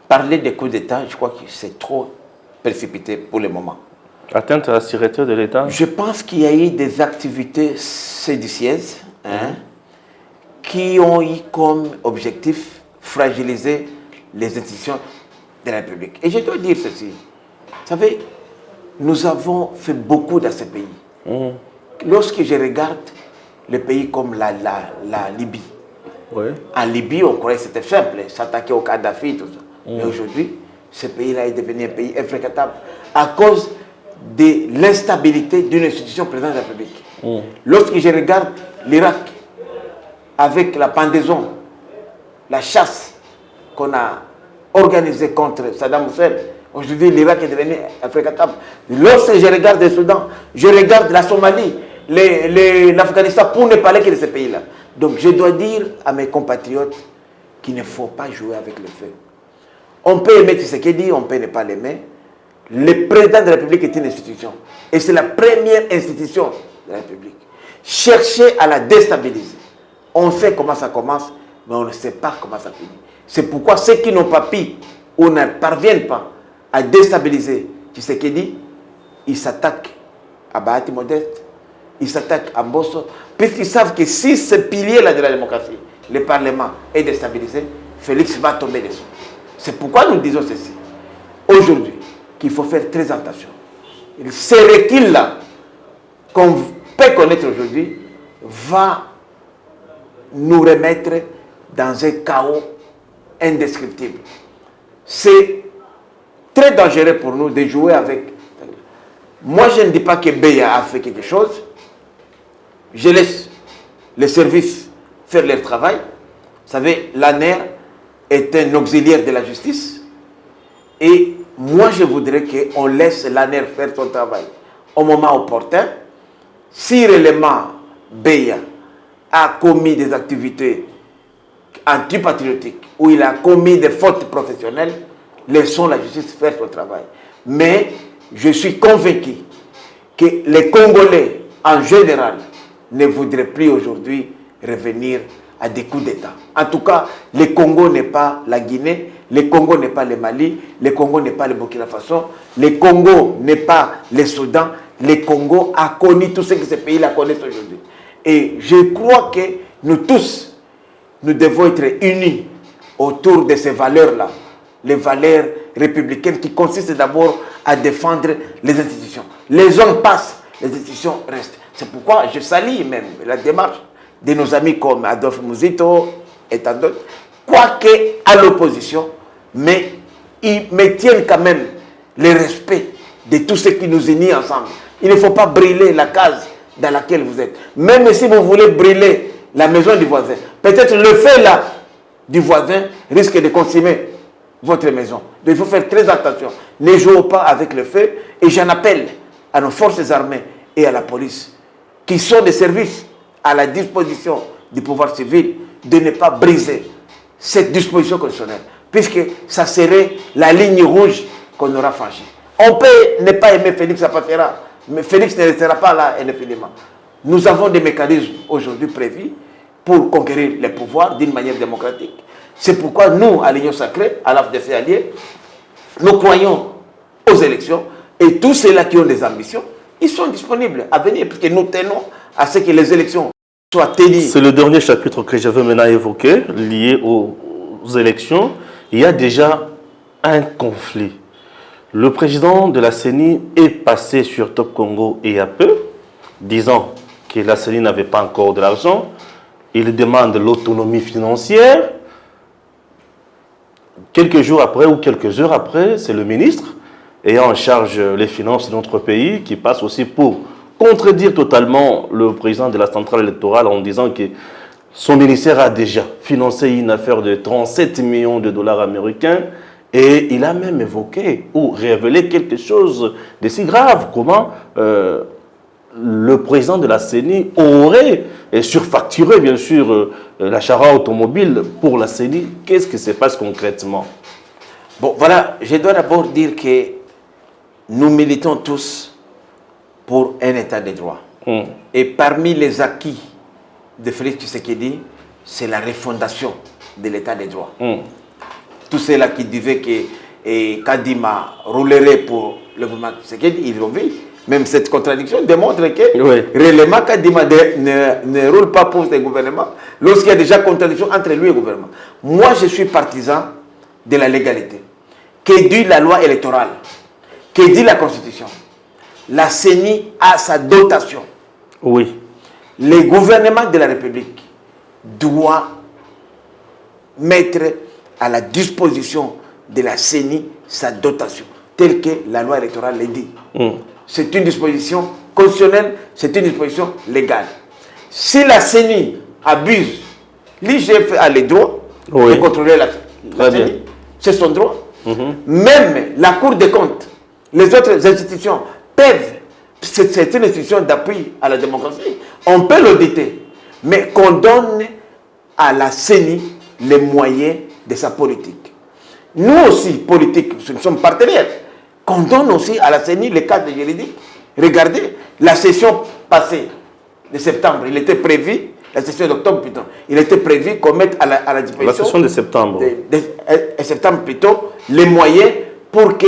parler de coup d'État, je crois que c'est trop précipité pour le moment. Atteinte à la sûreté de l'État? Je pense qu'il y a eu des activités séditieuses qui ont eu comme objectif fragiliser les institutions de la République. Et je dois dire ceci. Vous savez, nous avons fait beaucoup dans ce pays. Lorsque je regarde les pays comme la Libye, en Libye, on croyait que c'était simple, s'attaquer au Kadhafi, tout ça. Mais aujourd'hui, ce pays-là est devenu un pays infréquentable à cause de l'instabilité d'une institution présidente de la République. Lorsque je regarde l'Irak, avec la pendaison, la chasse qu'on a organisée contre Saddam Hussein, aujourd'hui l'Irak est devenu infréquentable. Lorsque je regarde le Soudan, je regarde la Somalie, l'Afghanistan, pour ne parler que de ces pays-là. Donc je dois dire à mes compatriotes qu'il ne faut pas jouer avec le feu. On peut aimer Tshisekedi, on peut ne pas l'aimer. Le président de la République est une institution. Et c'est la première institution de la République. Chercher à la déstabiliser. On sait comment ça commence, mais on ne sait pas comment ça finit. C'est pourquoi ceux qui n'ont pas pu ou ne parviennent pas à déstabiliser Tshisekedi, ils s'attaquent à Bahati Modeste, ils s'attaquent à Mbosso, puisqu'ils savent que si ce pilier-là de la démocratie, le Parlement, est déstabilisé, Félix va tomber dessus. C'est pourquoi nous disons ceci. Aujourd'hui, qu'il faut faire très attention. Ce recul-là, qu'on peut connaître aujourd'hui, va nous remettre dans un chaos indescriptible. C'est très dangereux pour nous de jouer avec... Moi, je ne dis pas que Beya a fait quelque chose. Je laisse les services faire leur travail. Vous savez, l'ANER est un auxiliaire de la justice. Et moi, je voudrais qu'on laisse l'ANER faire son travail au moment opportun. Si réellement Beya a commis des activités antipatriotiques ou il a commis des fautes professionnelles, laissons la justice faire son travail. Mais je suis convaincu que les Congolais en général, ne voudraient plus aujourd'hui revenir à des coups d'État. En tout cas, le Congo n'est pas la Guinée, le Congo n'est pas le Mali, le Congo n'est pas le Burkina Faso, le Congo n'est pas le Soudan, le Congo a connu tout ce que ces pays-là connaissent aujourd'hui. Et je crois que nous tous, nous devons être unis autour de ces valeurs-là, les valeurs républicaines qui consistent d'abord à défendre les institutions. Les hommes passent, les institutions restent. C'est pourquoi je salue même la démarche de nos amis comme Adolphe Muzito et tant d'autres, quoique à l'opposition, mais ils maintiennent quand même le respect de tout ce qui nous unit ensemble. Il ne faut pas brûler la case dans laquelle vous êtes. Même si vous voulez brûler la maison du voisin, peut-être le feu là du voisin risque de consumer votre maison. Donc il faut faire très attention. Ne jouons pas avec le feu. Et j'en appelle à nos forces armées et à la police, qui sont des services à la disposition du pouvoir civil, de ne pas briser cette disposition constitutionnelle, puisque ça serait la ligne rouge qu'on aura franchie. On peut ne pas aimer Félix, ça passera, mais Félix ne restera pas là indéfiniment. Nous avons des mécanismes aujourd'hui prévus pour conquérir les pouvoirs d'une manière démocratique. C'est pourquoi nous, à l'Union Sacrée, à l'AFDC allié, nous croyons aux élections, et tous ceux-là qui ont des ambitions, ils sont disponibles à venir, puisque nous tenons à ce que les élections soient tenues. C'est le dernier chapitre que je veux maintenant évoquer, lié aux élections. Il y a déjà un conflit. Le président de la CENI est passé sur Top Congo il y a peu, disant que la CENI n'avait pas encore de l'argent. Il demande l'autonomie financière. Quelques jours après ou quelques heures après, c'est le ministre ayant en charge les finances de notre pays qui passe aussi pour contredire totalement le président de la centrale électorale en disant que son ministère a déjà financé une affaire de 37 millions de dollars américains. Et il a même évoqué ou révélé quelque chose de si grave, comment le président de la CENI aurait surfacturé, bien sûr, l'achat automobile pour la CENI. Qu'est-ce qui se passe concrètement? Bon, voilà, je dois d'abord dire que nous militons tous pour un état de droit. Et parmi les acquis de Félix Tshisekedi, c'est la refondation de l'état de droit. Tous ceux-là qui disaient que Kadima roulerait pour le gouvernement Tshisekedi, ils l'ont vu. Même cette contradiction démontre que réellement Kadima ne roule pas pour ce gouvernement lorsqu'il y a déjà contradiction entre lui et le gouvernement. Moi, je suis partisan de la légalité. Que dit la loi électorale? Que dit la Constitution? La CENI a sa dotation. Oui. Le gouvernement de la République doit mettre à la disposition de la CENI sa dotation, telle que la loi électorale le dit. C'est une disposition constitutionnelle, c'est une disposition légale. Si la CENI abuse, l'IGF a le droit de contrôler la CENI. C'est son droit. Même la Cour des comptes, les autres institutions peuvent, c'est une institution d'appui à la démocratie, on peut l'auditer, mais qu'on donne à la CENI les moyens de sa politique. Nous aussi, politiques, nous sommes partenaires, qu'on donne aussi à la CENI les cadres juridiques. Regardez, la session passée de septembre, il était prévu, la session d'octobre plutôt, il était prévu qu'on mette à la disposition... La session de septembre. De septembre plutôt, les moyens pour que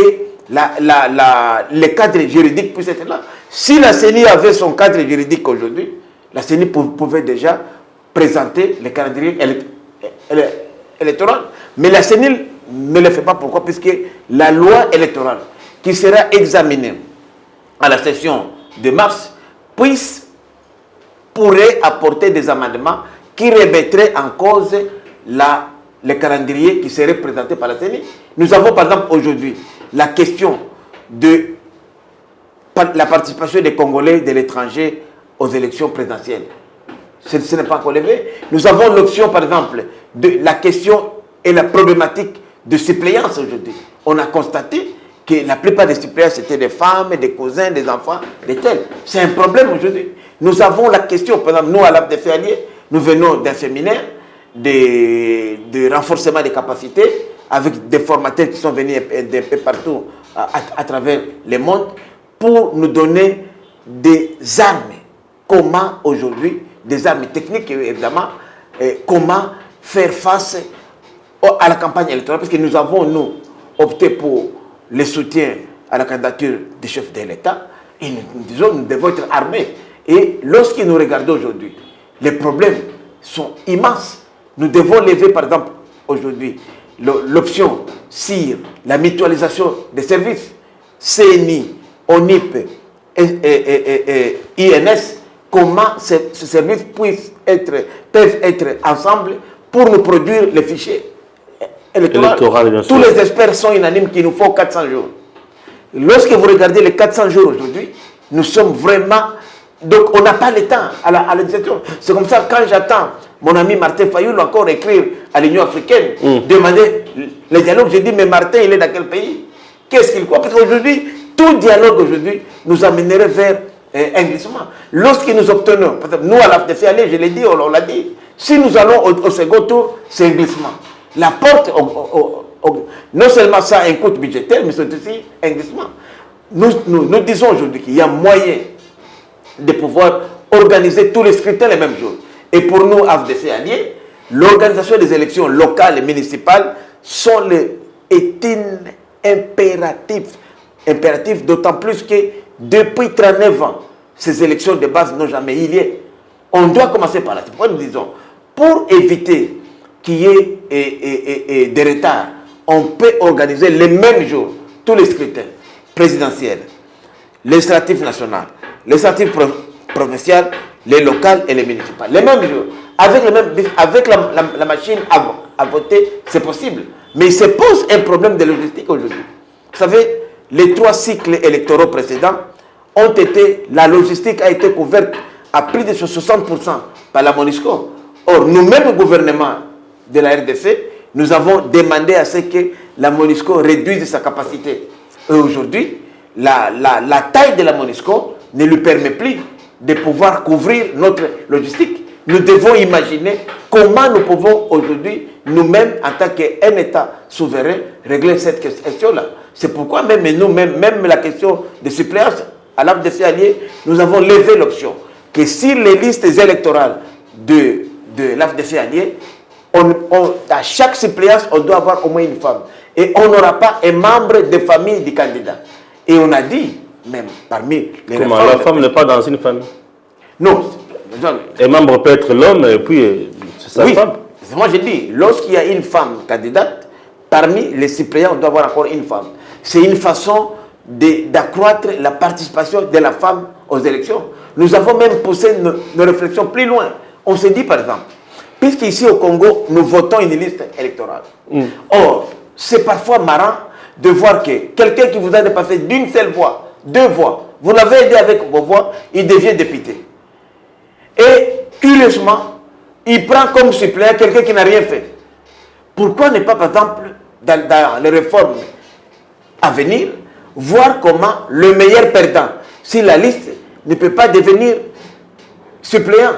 les cadres juridiques puissent être là. Si la CENI avait son cadre juridique aujourd'hui, la CENI pouvait déjà présenter le calendrier électoral. Mais la CENI ne le fait pas. Pourquoi? Puisque la loi électorale qui sera examinée à la session de mars pourrait apporter des amendements qui remettraient en cause le calendrier qui serait présenté par la CENI. Nous avons par exemple aujourd'hui la question de la participation des Congolais de l'étranger aux élections présidentielles. Ce n'est pas encore levé. Nous avons l'option par exemple de la question et la problématique de suppléance aujourd'hui. On a constaté que la plupart des suppléants c'était des femmes, des cousins, des enfants, des tels. C'est un problème aujourd'hui. Nous avons la question, par exemple, nous à l'AFDC allié, nous venons d'un séminaire de renforcement des capacités avec des formateurs qui sont venus d'un peu partout à travers le monde pour nous donner des armes comment aujourd'hui, des armes techniques évidemment, comment faire face à la campagne électorale, parce que nous avons, nous, opté pour le soutien à la candidature du chef de l'État, et nous disons nous devons être armés. Et lorsque nous regardons aujourd'hui, les problèmes sont immenses. Nous devons lever, par exemple, aujourd'hui, l'option SIR, la mutualisation des services, CNI, ONIP et INS, comment ces services peuvent être ensemble pour nous produire les fichiers électoraux. Tous les experts sont unanimes qu'il nous faut 400 jours. Lorsque vous regardez les 400 jours aujourd'hui, nous sommes vraiment... Donc on n'a pas le temps à la législature. C'est comme ça, quand j'attends mon ami Martin Fayoul encore écrire à l'Union africaine, demander le dialogue, j'ai dit, mais Martin, il est dans quel pays? Qu'est-ce qu'il croit? Parce qu'aujourd'hui, tout dialogue aujourd'hui nous amènerait vers un glissement. Lorsque nous obtenons, par exemple, nous à l'AFDC, je l'ai dit, on l'a dit, si nous allons au second tour, c'est un glissement. La porte, non seulement ça a un coût budgétaire, mais c'est aussi un glissement. Nous disons aujourd'hui qu'il y a moyen de pouvoir organiser tous les scrutins les mêmes jours. Et pour nous, AFDC alliés, l'organisation des élections locales et municipales est impératif, d'autant plus que depuis 39 ans, ces élections de base n'ont jamais eu lieu. On doit commencer par là. C'est pourquoi nous disons, pour éviter qu'il y ait des retards, on peut organiser les mêmes jours tous les scrutins présidentiels, législatifs national, législatifs provincial, les locales et les municipales. Les mêmes jours. Avec la machine à voter, c'est possible. Mais il se pose un problème de logistique aujourd'hui. Vous savez, les 3 cycles électoraux précédents la logistique a été couverte à plus de 60% par la MONUSCO. Or, nous-mêmes, le gouvernement de la RDC, nous avons demandé à ce que la MONUSCO réduise sa capacité. Et aujourd'hui, la taille de la MONUSCO ne lui permet plus de pouvoir couvrir notre logistique. Nous devons imaginer comment nous pouvons aujourd'hui, nous-mêmes, en tant qu'un État souverain, régler cette question-là. C'est pourquoi même la question de suppléance à l'AFDC allié, nous avons levé l'option que sur les listes électorales de l'AFDC allié, à chaque suppléance, on doit avoir au moins une femme. Et on n'aura pas un membre de famille du candidat. Et on a dit, même parmi les Comment la femme n'est pas dans une famille? Non. Un membre peut être l'homme et puis c'est sa femme. Moi je dis, lorsqu'il y a une femme candidate, parmi les suppléants, on doit avoir encore une femme. C'est une façon d'accroître la participation de la femme aux élections. Nous avons même poussé nos réflexions plus loin. On s'est dit par exemple, puisqu'ici au Congo, nous votons une liste électorale. Or, c'est parfois marrant de voir que quelqu'un qui vous a dépassé d'une seule voix, 2 voix, vous l'avez aidé avec vos voix, il devient député. Et curieusement, il prend comme suppléant quelqu'un qui n'a rien fait. Pourquoi ne pas, par exemple, dans les réformes à venir, voir comment le meilleur perdant, si la liste ne peut pas devenir suppléant,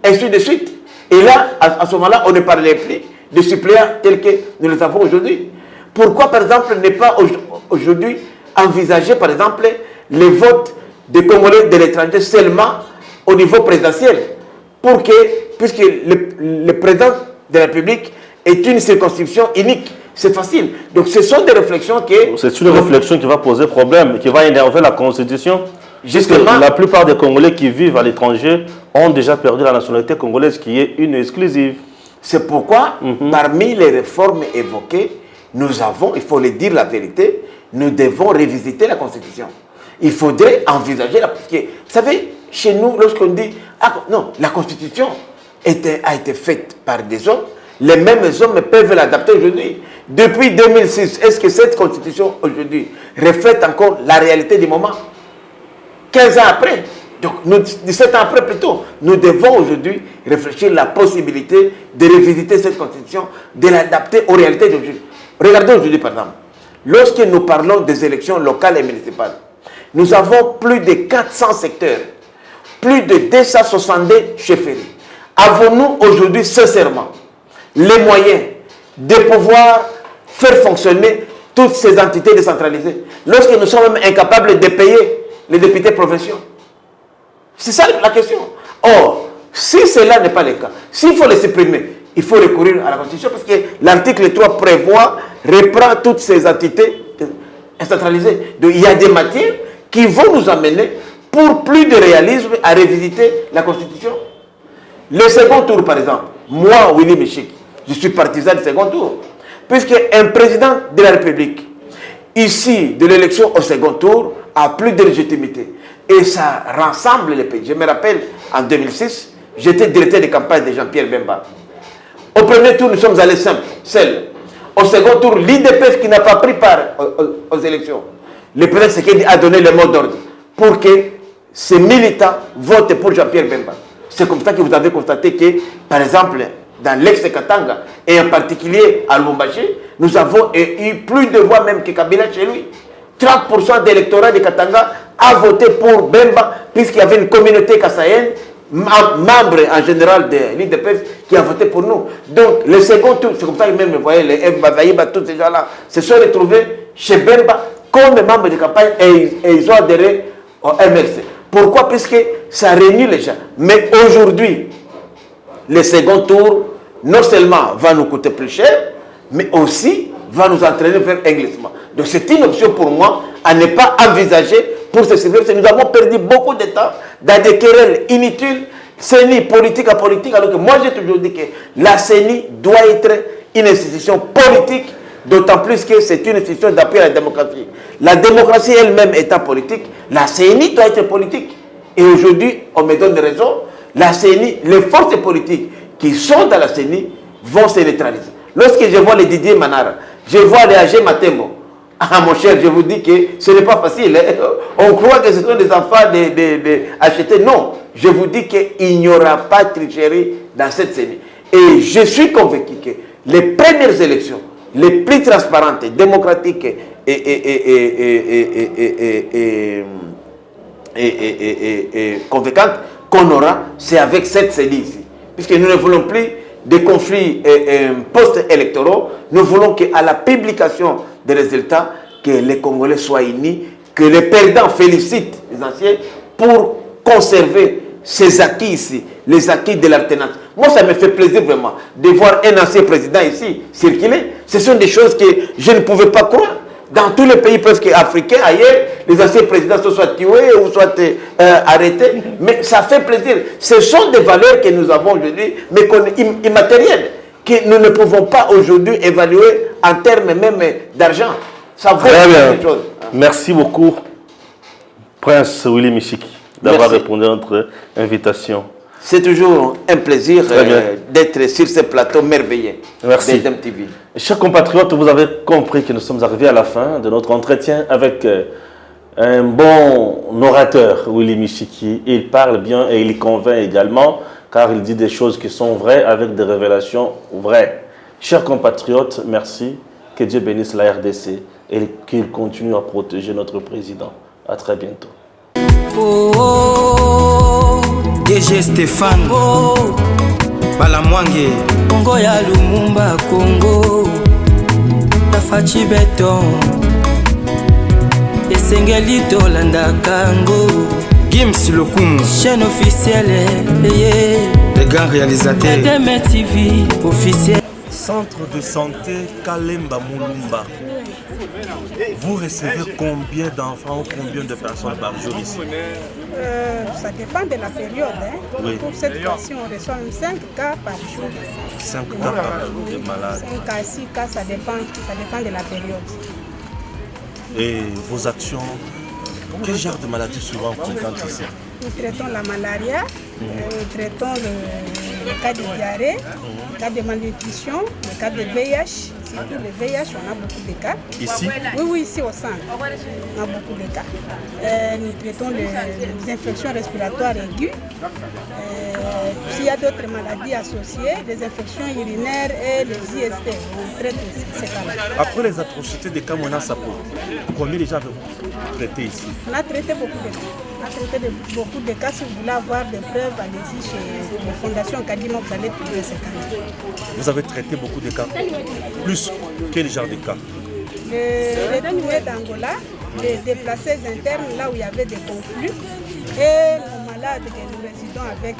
ainsi de suite. Et là, à ce moment-là, on ne parlait plus de suppléants tels que nous les avons aujourd'hui. Pourquoi, par exemple, ne pas aujourd'hui envisager, par exemple, les votes des Congolais de l'étranger seulement au niveau présidentiel, puisque le président de la République est une circonscription unique. C'est facile. Donc ce sont des réflexions qui... C'est une réflexion qui va poser problème, qui va énerver la Constitution. Justement, la plupart des Congolais qui vivent à l'étranger ont déjà perdu la nationalité congolaise qui est une exclusive. C'est pourquoi, parmi les réformes évoquées, nous avons, il faut le dire la vérité, nous devons révisiter la Constitution. Il faudrait envisager la... Parce que, vous savez, chez nous, lorsqu'on dit... Ah, non, la Constitution a été faite par des hommes, les mêmes hommes peuvent l'adapter aujourd'hui. Depuis 2006, est-ce que cette Constitution aujourd'hui reflète encore la réalité du moment? 15 ans après, donc 17 ans après plutôt, nous devons aujourd'hui réfléchir à la possibilité de revisiter cette Constitution, de l'adapter aux réalités d'aujourd'hui. Regardez aujourd'hui par exemple, lorsque nous parlons des élections locales et municipales, nous avons plus de 400 secteurs, plus de 262 chefferies. Avons-nous aujourd'hui sincèrement les moyens de pouvoir faire fonctionner toutes ces entités décentralisées lorsque nous sommes même incapables de payer les députés provinciaux? C'est ça la question. Or, si cela n'est pas le cas, s'il faut les supprimer, il faut recourir à la Constitution parce que l'article 3 prévoit, reprend toutes ces entités centralisées. Donc il y a des matières qui vont nous amener, pour plus de réalisme, à revisiter la Constitution. Le second tour, par exemple, moi, Willy Michik, je suis partisan du second tour. Puisqu'un président de la République, ici, de l'élection au second tour, a plus de légitimité. Et ça rassemble les pays. Je me rappelle, en 2006, j'étais directeur de campagne de Jean-Pierre Bemba. Au premier tour, nous sommes allés seuls. Au second tour, l'IDPS qui n'a pas pris part aux élections, le président Tshisekedi a donné le mot d'ordre pour que ces militants votent pour Jean-Pierre Bemba. C'est comme ça que vous avez constaté que, par exemple, dans l'ex-Katanga, et en particulier à Lubumbashi, nous avons eu plus de voix même que Kabila chez lui. 30% d'électorat de Katanga a voté pour Bemba, puisqu'il y avait une communauté kassaïenne, membre en général de l'IDPS, qui a voté pour nous. Donc, le second tour, c'est comme ça que même, vous voyez, les F. Bazaïba, tous ces gens-là, se sont retrouvés chez Bemba comme membres de campagne et ils ont adhéré au MLC. Pourquoi? Puisque ça réunit les gens. Mais aujourd'hui, le second tour, non seulement va nous coûter plus cher, mais aussi va nous entraîner vers un glissement. Donc c'est une option pour moi à ne pas envisager pour ce service. Nous avons perdu beaucoup de temps dans des querelles inutiles, CENI politique à politique, alors que moi j'ai toujours dit que la CENI doit être une institution politique, d'autant plus que c'est une institution d'appui à la démocratie. La démocratie elle-même étant politique, la CENI doit être politique. Et aujourd'hui, on me donne raison, la CENI, les forces politiques qui sont dans la CENI vont se neutraliser. Lorsque je vois les Didier Manara, je vois les AG Matembo, ah mon cher, je vous dis que ce n'est pas facile. Hein? On croit que ce sont des enfants achetés. Non, je vous dis qu'il n'y aura pas de tricherie dans cette CENI. Et je suis convaincu que les premières élections, les plus transparentes, démocratiques et convaincantes qu'on aura, c'est avec cette CENI ici. Puisque nous ne voulons plus de conflits post-électoraux, nous voulons qu'à la publication des résultats, que les Congolais soient unis, que les perdants félicitent les anciens pour conserver ces acquis ici, les acquis de l'alternance. Moi, ça me fait plaisir vraiment de voir un ancien président ici circuler. Ce sont des choses que je ne pouvais pas croire. Dans tous les pays presque africains, ailleurs, les anciens présidents se soient tués ou soient arrêtés. Mais ça fait plaisir. Ce sont des valeurs que nous avons aujourd'hui, mais immatérielles, que nous ne pouvons pas aujourd'hui évaluer en termes même d'argent. Ça vaut quelque chose. Merci beaucoup, Prince Willy Michik, d'avoir répondu à notre invitation. C'est toujours un plaisir d'être sur ce plateau merveilleux. Merci. d'MTV. Chers compatriotes, vous avez compris que nous sommes arrivés à la fin de notre entretien avec un bon orateur, Willy Michiki. Il parle bien et il convainc également, car il dit des choses qui sont vraies avec des révélations vraies. Chers compatriotes, merci. Que Dieu bénisse la RDC et qu'il continue à protéger notre président. À très bientôt. DG Stéphane Balamwange Congo ya Lumumba Congo Tafachi Beton Esengeli Tolanda Kango Gims Lokumu chaîne officielle les grands réalisateurs DME TV officiel. Centre de santé Kalemba Mulumba. Vous recevez combien d'enfants ou combien de personnes par jour ici? Ça dépend de la période. Hein. Oui. Pour cette fois-ci, on reçoit 5 cas par jour. 5 cas par jour de malades. 5 à 6 cas, ça dépend de la période. Et vos actions, quel genre de maladies souvent fréquentes ici? Nous traitons la malaria, nous traitons le cas de diarrhée, le cas de malnutrition, le cas de VIH. Surtout le VIH, on a beaucoup de cas. Ici? Oui, ici au centre, on a beaucoup de cas. Nous traitons les infections respiratoires aiguës. S'il y a d'autres maladies associées, les infections urinaires et les IST, on traite aussi ces cas-là. Après les atrocités de Kamona Sapo, combien de gens avez-vous traité ici? On a traité beaucoup de cas. On a traité beaucoup de cas. Si vous voulez avoir des preuves, allez-y chez la Fondation Kadima, vous allez trouver ces cas. Vous avez traité beaucoup de cas. Plus quel genre de cas? Les détenus d'Angola, les déplacés internes, là où il y avait des conflits, et nos malades que nous résidons avec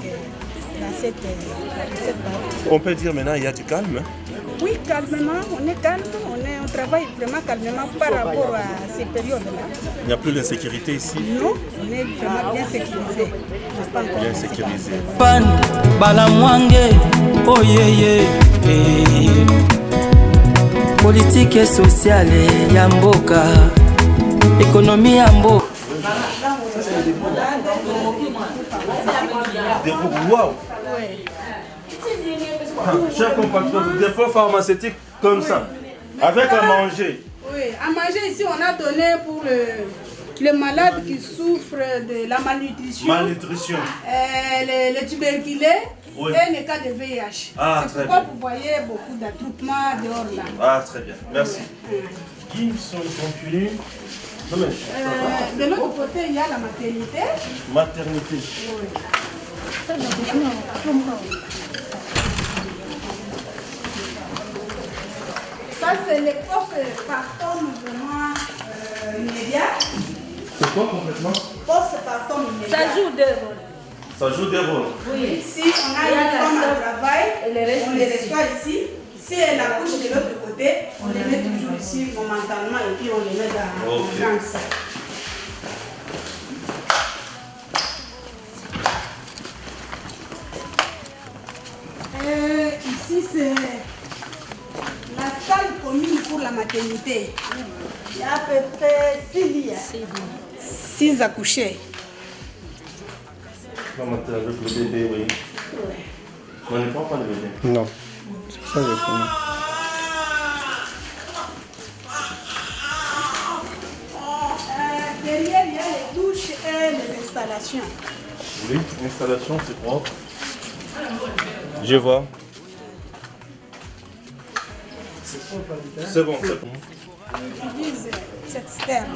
dans cette partie. On peut dire maintenant il y a du calme. Oui, calmement, on est calme, on travaille vraiment calmement par rapport à ces périodes-là. Il n'y a plus d'insécurité ici. Non, on est vraiment bien sécurisé. Bien sécurisé. Pan, Balamwange, oh yeah yeah. Politique et sociale, Yamboka, économie Yamboka. Waouh! Chers compatriotes, des fonds pharmaceutiques comme ça, avec à manger. Oui, à manger ici, on a donné pour les malades qui souffrent de la malnutrition. Malnutrition. Les tuberculeux oui. Et les cas de VIH. Ah, c'est pourquoi vous voyez beaucoup d'attroupements dehors là. Ah, très bien. Merci. Qui sont contenus? De l'autre côté, il y a la maternité. Maternité. Oui. Ça, c'est les post-partum vraiment immédiat. C'est quoi complètement? Post-partum immédiat. Ça joue deux rôles. Ça joue des rôles. Oui, si on a une femme à travail, on les reçoit ici. Si elle accouche de l'autre côté, on les met toujours ici momentanément et puis on les met dans ça. Ici, c'est la salle commune pour la maternité. Il y a à peu près 6 lits. 6 accouchés. Avec le bébé, oui. On ne prend pas le bébé. Non, c'est ça que je connais. Derrière, il y a les douches et les installations. Oui, l'installation, c'est propre. Je vois. C'est bon, c'est bon. On utilise cette sterne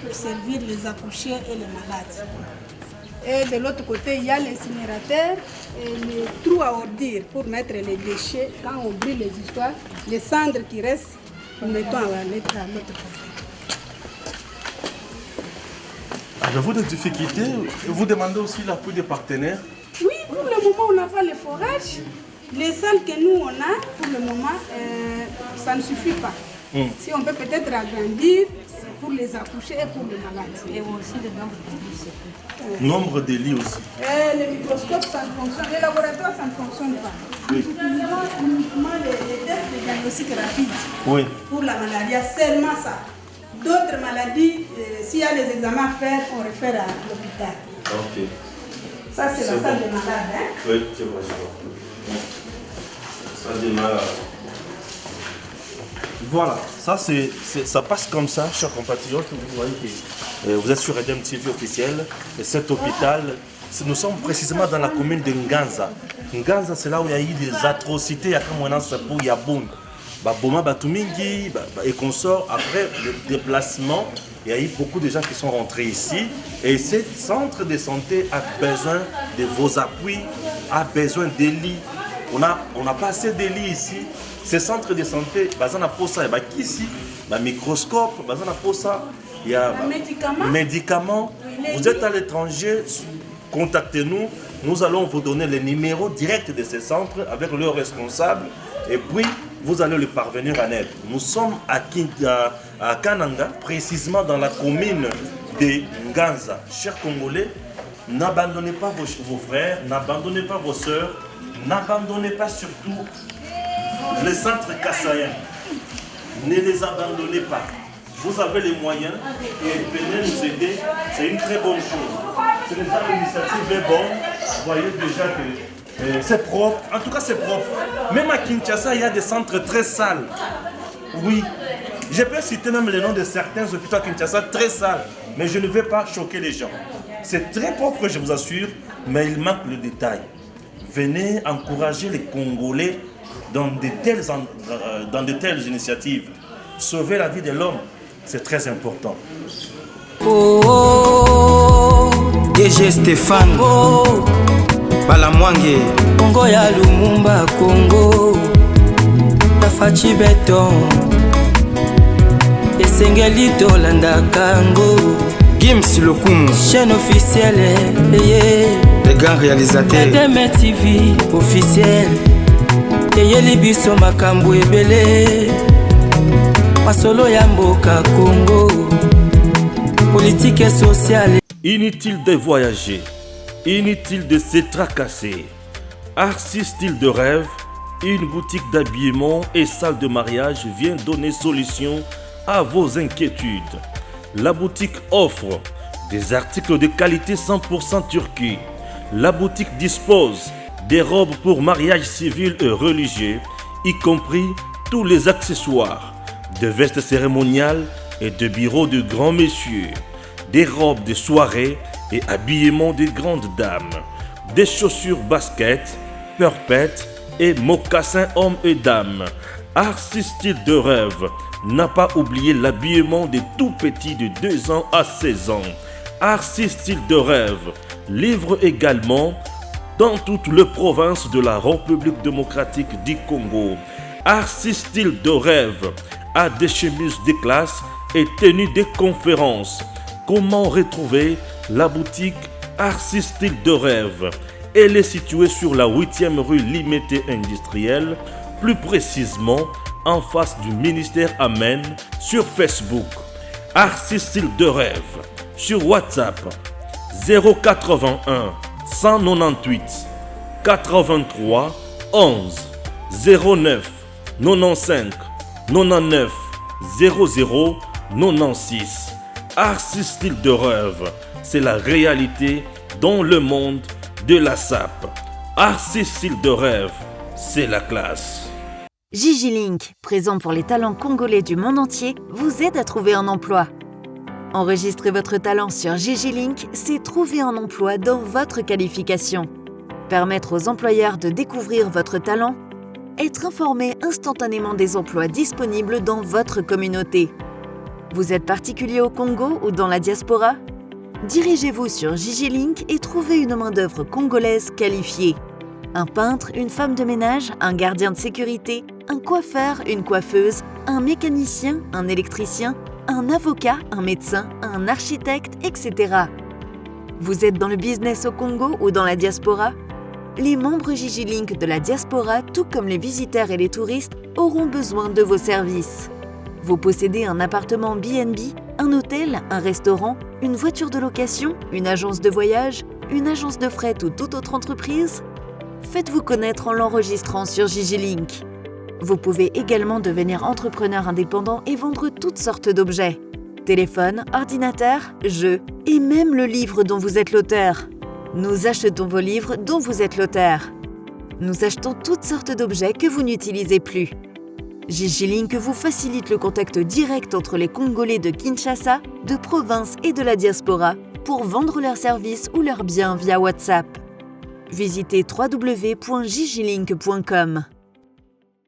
pour servir les accouchés et les malades. Et de l'autre côté, il y a l'incinérateur et les trous à ordures pour mettre les déchets. Quand on brûle les histoires, les cendres qui restent, nous mettons à l'autre côté. Avez-vous des difficultés? Vous demandez aussi l'appui des partenaires? Oui, pour le moment, on n'a pas les forages. Les salles que nous, on a, pour le moment, ça ne suffit pas. Si on peut peut-être agrandir pour les accouchés et pour les malades. Et aussi le nombre de lits. Nombre de lits aussi. Les microscopes, ça ne fonctionne pas. Les laboratoires, ça ne fonctionne pas. Nous utilisons uniquement les tests de diagnostic rapide pour la malaria, seulement ça. D'autres maladies, s'il y a des examens à faire, on réfère à l'hôpital. Ok. Ça, c'est la salle des malades. Hein? Oui, c'est vrai, je vois. Salle des malades. Voilà, ça passe comme ça, chers compatriotes. Vous voyez que vous êtes sur Redem TV officiel. Et cet hôpital, nous sommes précisément dans la commune de Nganza. Nganza, c'est là où il y a eu des atrocités. Il y a comme un sapou, il y a Boum. Boma Batumingi et consorts. Après le déplacement, il y a eu beaucoup de gens qui sont rentrés ici. Et ce centre de santé a besoin de vos appuis, a besoin de lits. On n'a pas assez de lits ici. Ce centre de santé, il y a ici, microscope, il y a médicaments. Vous êtes à l'étranger, contactez-nous. Nous allons vous donner les numéros directs de ces centres avec leurs responsables. Et puis, vous allez le parvenir en aide. Nous sommes à Kananga, précisément dans la commune de Nganza. Chers Congolais, n'abandonnez pas vos frères, n'abandonnez pas vos sœurs, n'abandonnez pas surtout les centres kassaïens. Ne les abandonnez pas. Vous avez les moyens et venez nous aider. C'est une très bonne chose. C'est déjà l'initiative est bonne. Vous voyez déjà que c'est propre. En tout cas, c'est propre. Même à Kinshasa, il y a des centres très sales. Oui. Je peux citer même les noms de certains hôpitaux à Kinshasa très sales. Mais je ne vais pas choquer les gens. C'est très propre, je vous assure, mais il manque le détail. Venez encourager les Congolais dans de telles initiatives. Sauver la vie de l'homme, c'est très important. Oh, DG Stéphane, oh, Balamwange, Congo ya Lumumba, Congo, la Fachi Beton, Esengeli Tolanda Kango, Gims Lokumu, chaîne officielle, les grands réalisateurs. EDM TV officiel, eyeli biso makambo ebele. Masolo ya mboka Congo, politique et sociale. Inutile de voyager, inutile de se tracasser. Arcis Style de Rêve, une boutique d'habillement et salle de mariage vient donner solution à vos inquiétudes. La boutique offre des articles de qualité 100% Turquie. La boutique dispose des robes pour mariage civil et religieux, y compris tous les accessoires, de vestes cérémoniales et de bureaux de grands messieurs, des robes de soirée et habillement de grandes dames, des chaussures basket, perpètes et mocassins hommes et dames. Arcis Style de Rêve n'a pas oublié l'habillement des tout petits de 2 ans à 16 ans. Arcis Style de Rêve livre également dans toutes les provinces de la République démocratique du Congo. Arcis Style de Rêve a des chemises de classe et tenues de conférences. Comment retrouver la boutique Arcis Style de Rêve? Elle est située sur la 8e rue Limité Industrielle, plus précisément en face du ministère Amen, sur Facebook. Arcis Style de Rêve, sur WhatsApp 081 198 83 11 09 95 99 00 96. Arcis Style de Rêve, c'est la réalité dans le monde de la SAP. Arcis Style de Rêve, c'est la classe. Gigi Link, présent pour les talents congolais du monde entier, vous aide à trouver un emploi. Enregistrer votre talent sur Gigi Link, c'est trouver un emploi dans votre qualification. Permettre aux employeurs de découvrir votre talent, être informé instantanément des emplois disponibles dans votre communauté. Vous êtes particulier au Congo ou dans la diaspora? Dirigez-vous sur Gigi Link et trouvez une main-d'œuvre congolaise qualifiée. Un peintre, une femme de ménage, un gardien de sécurité, un coiffeur, une coiffeuse, un mécanicien, un électricien, un avocat, un médecin, un architecte, etc. Vous êtes dans le business au Congo ou dans la diaspora? Les membres Gigi Link de la diaspora, tout comme les visiteurs et les touristes, auront besoin de vos services. Vous possédez un appartement B&B, un hôtel, un restaurant, une voiture de location, une agence de voyage, une agence de fret ou toute autre entreprise? Faites-vous connaître en l'enregistrant sur Gigi Link. Vous pouvez également devenir entrepreneur indépendant et vendre toutes sortes d'objets. Téléphone, ordinateur, jeux et même le livre dont vous êtes l'auteur. Nous achetons vos livres dont vous êtes l'auteur. Nous achetons toutes sortes d'objets que vous n'utilisez plus. Gigi Link vous facilite le contact direct entre les Congolais de Kinshasa, de province et de la diaspora pour vendre leurs services ou leurs biens via WhatsApp. Visitez www.gigilink.com.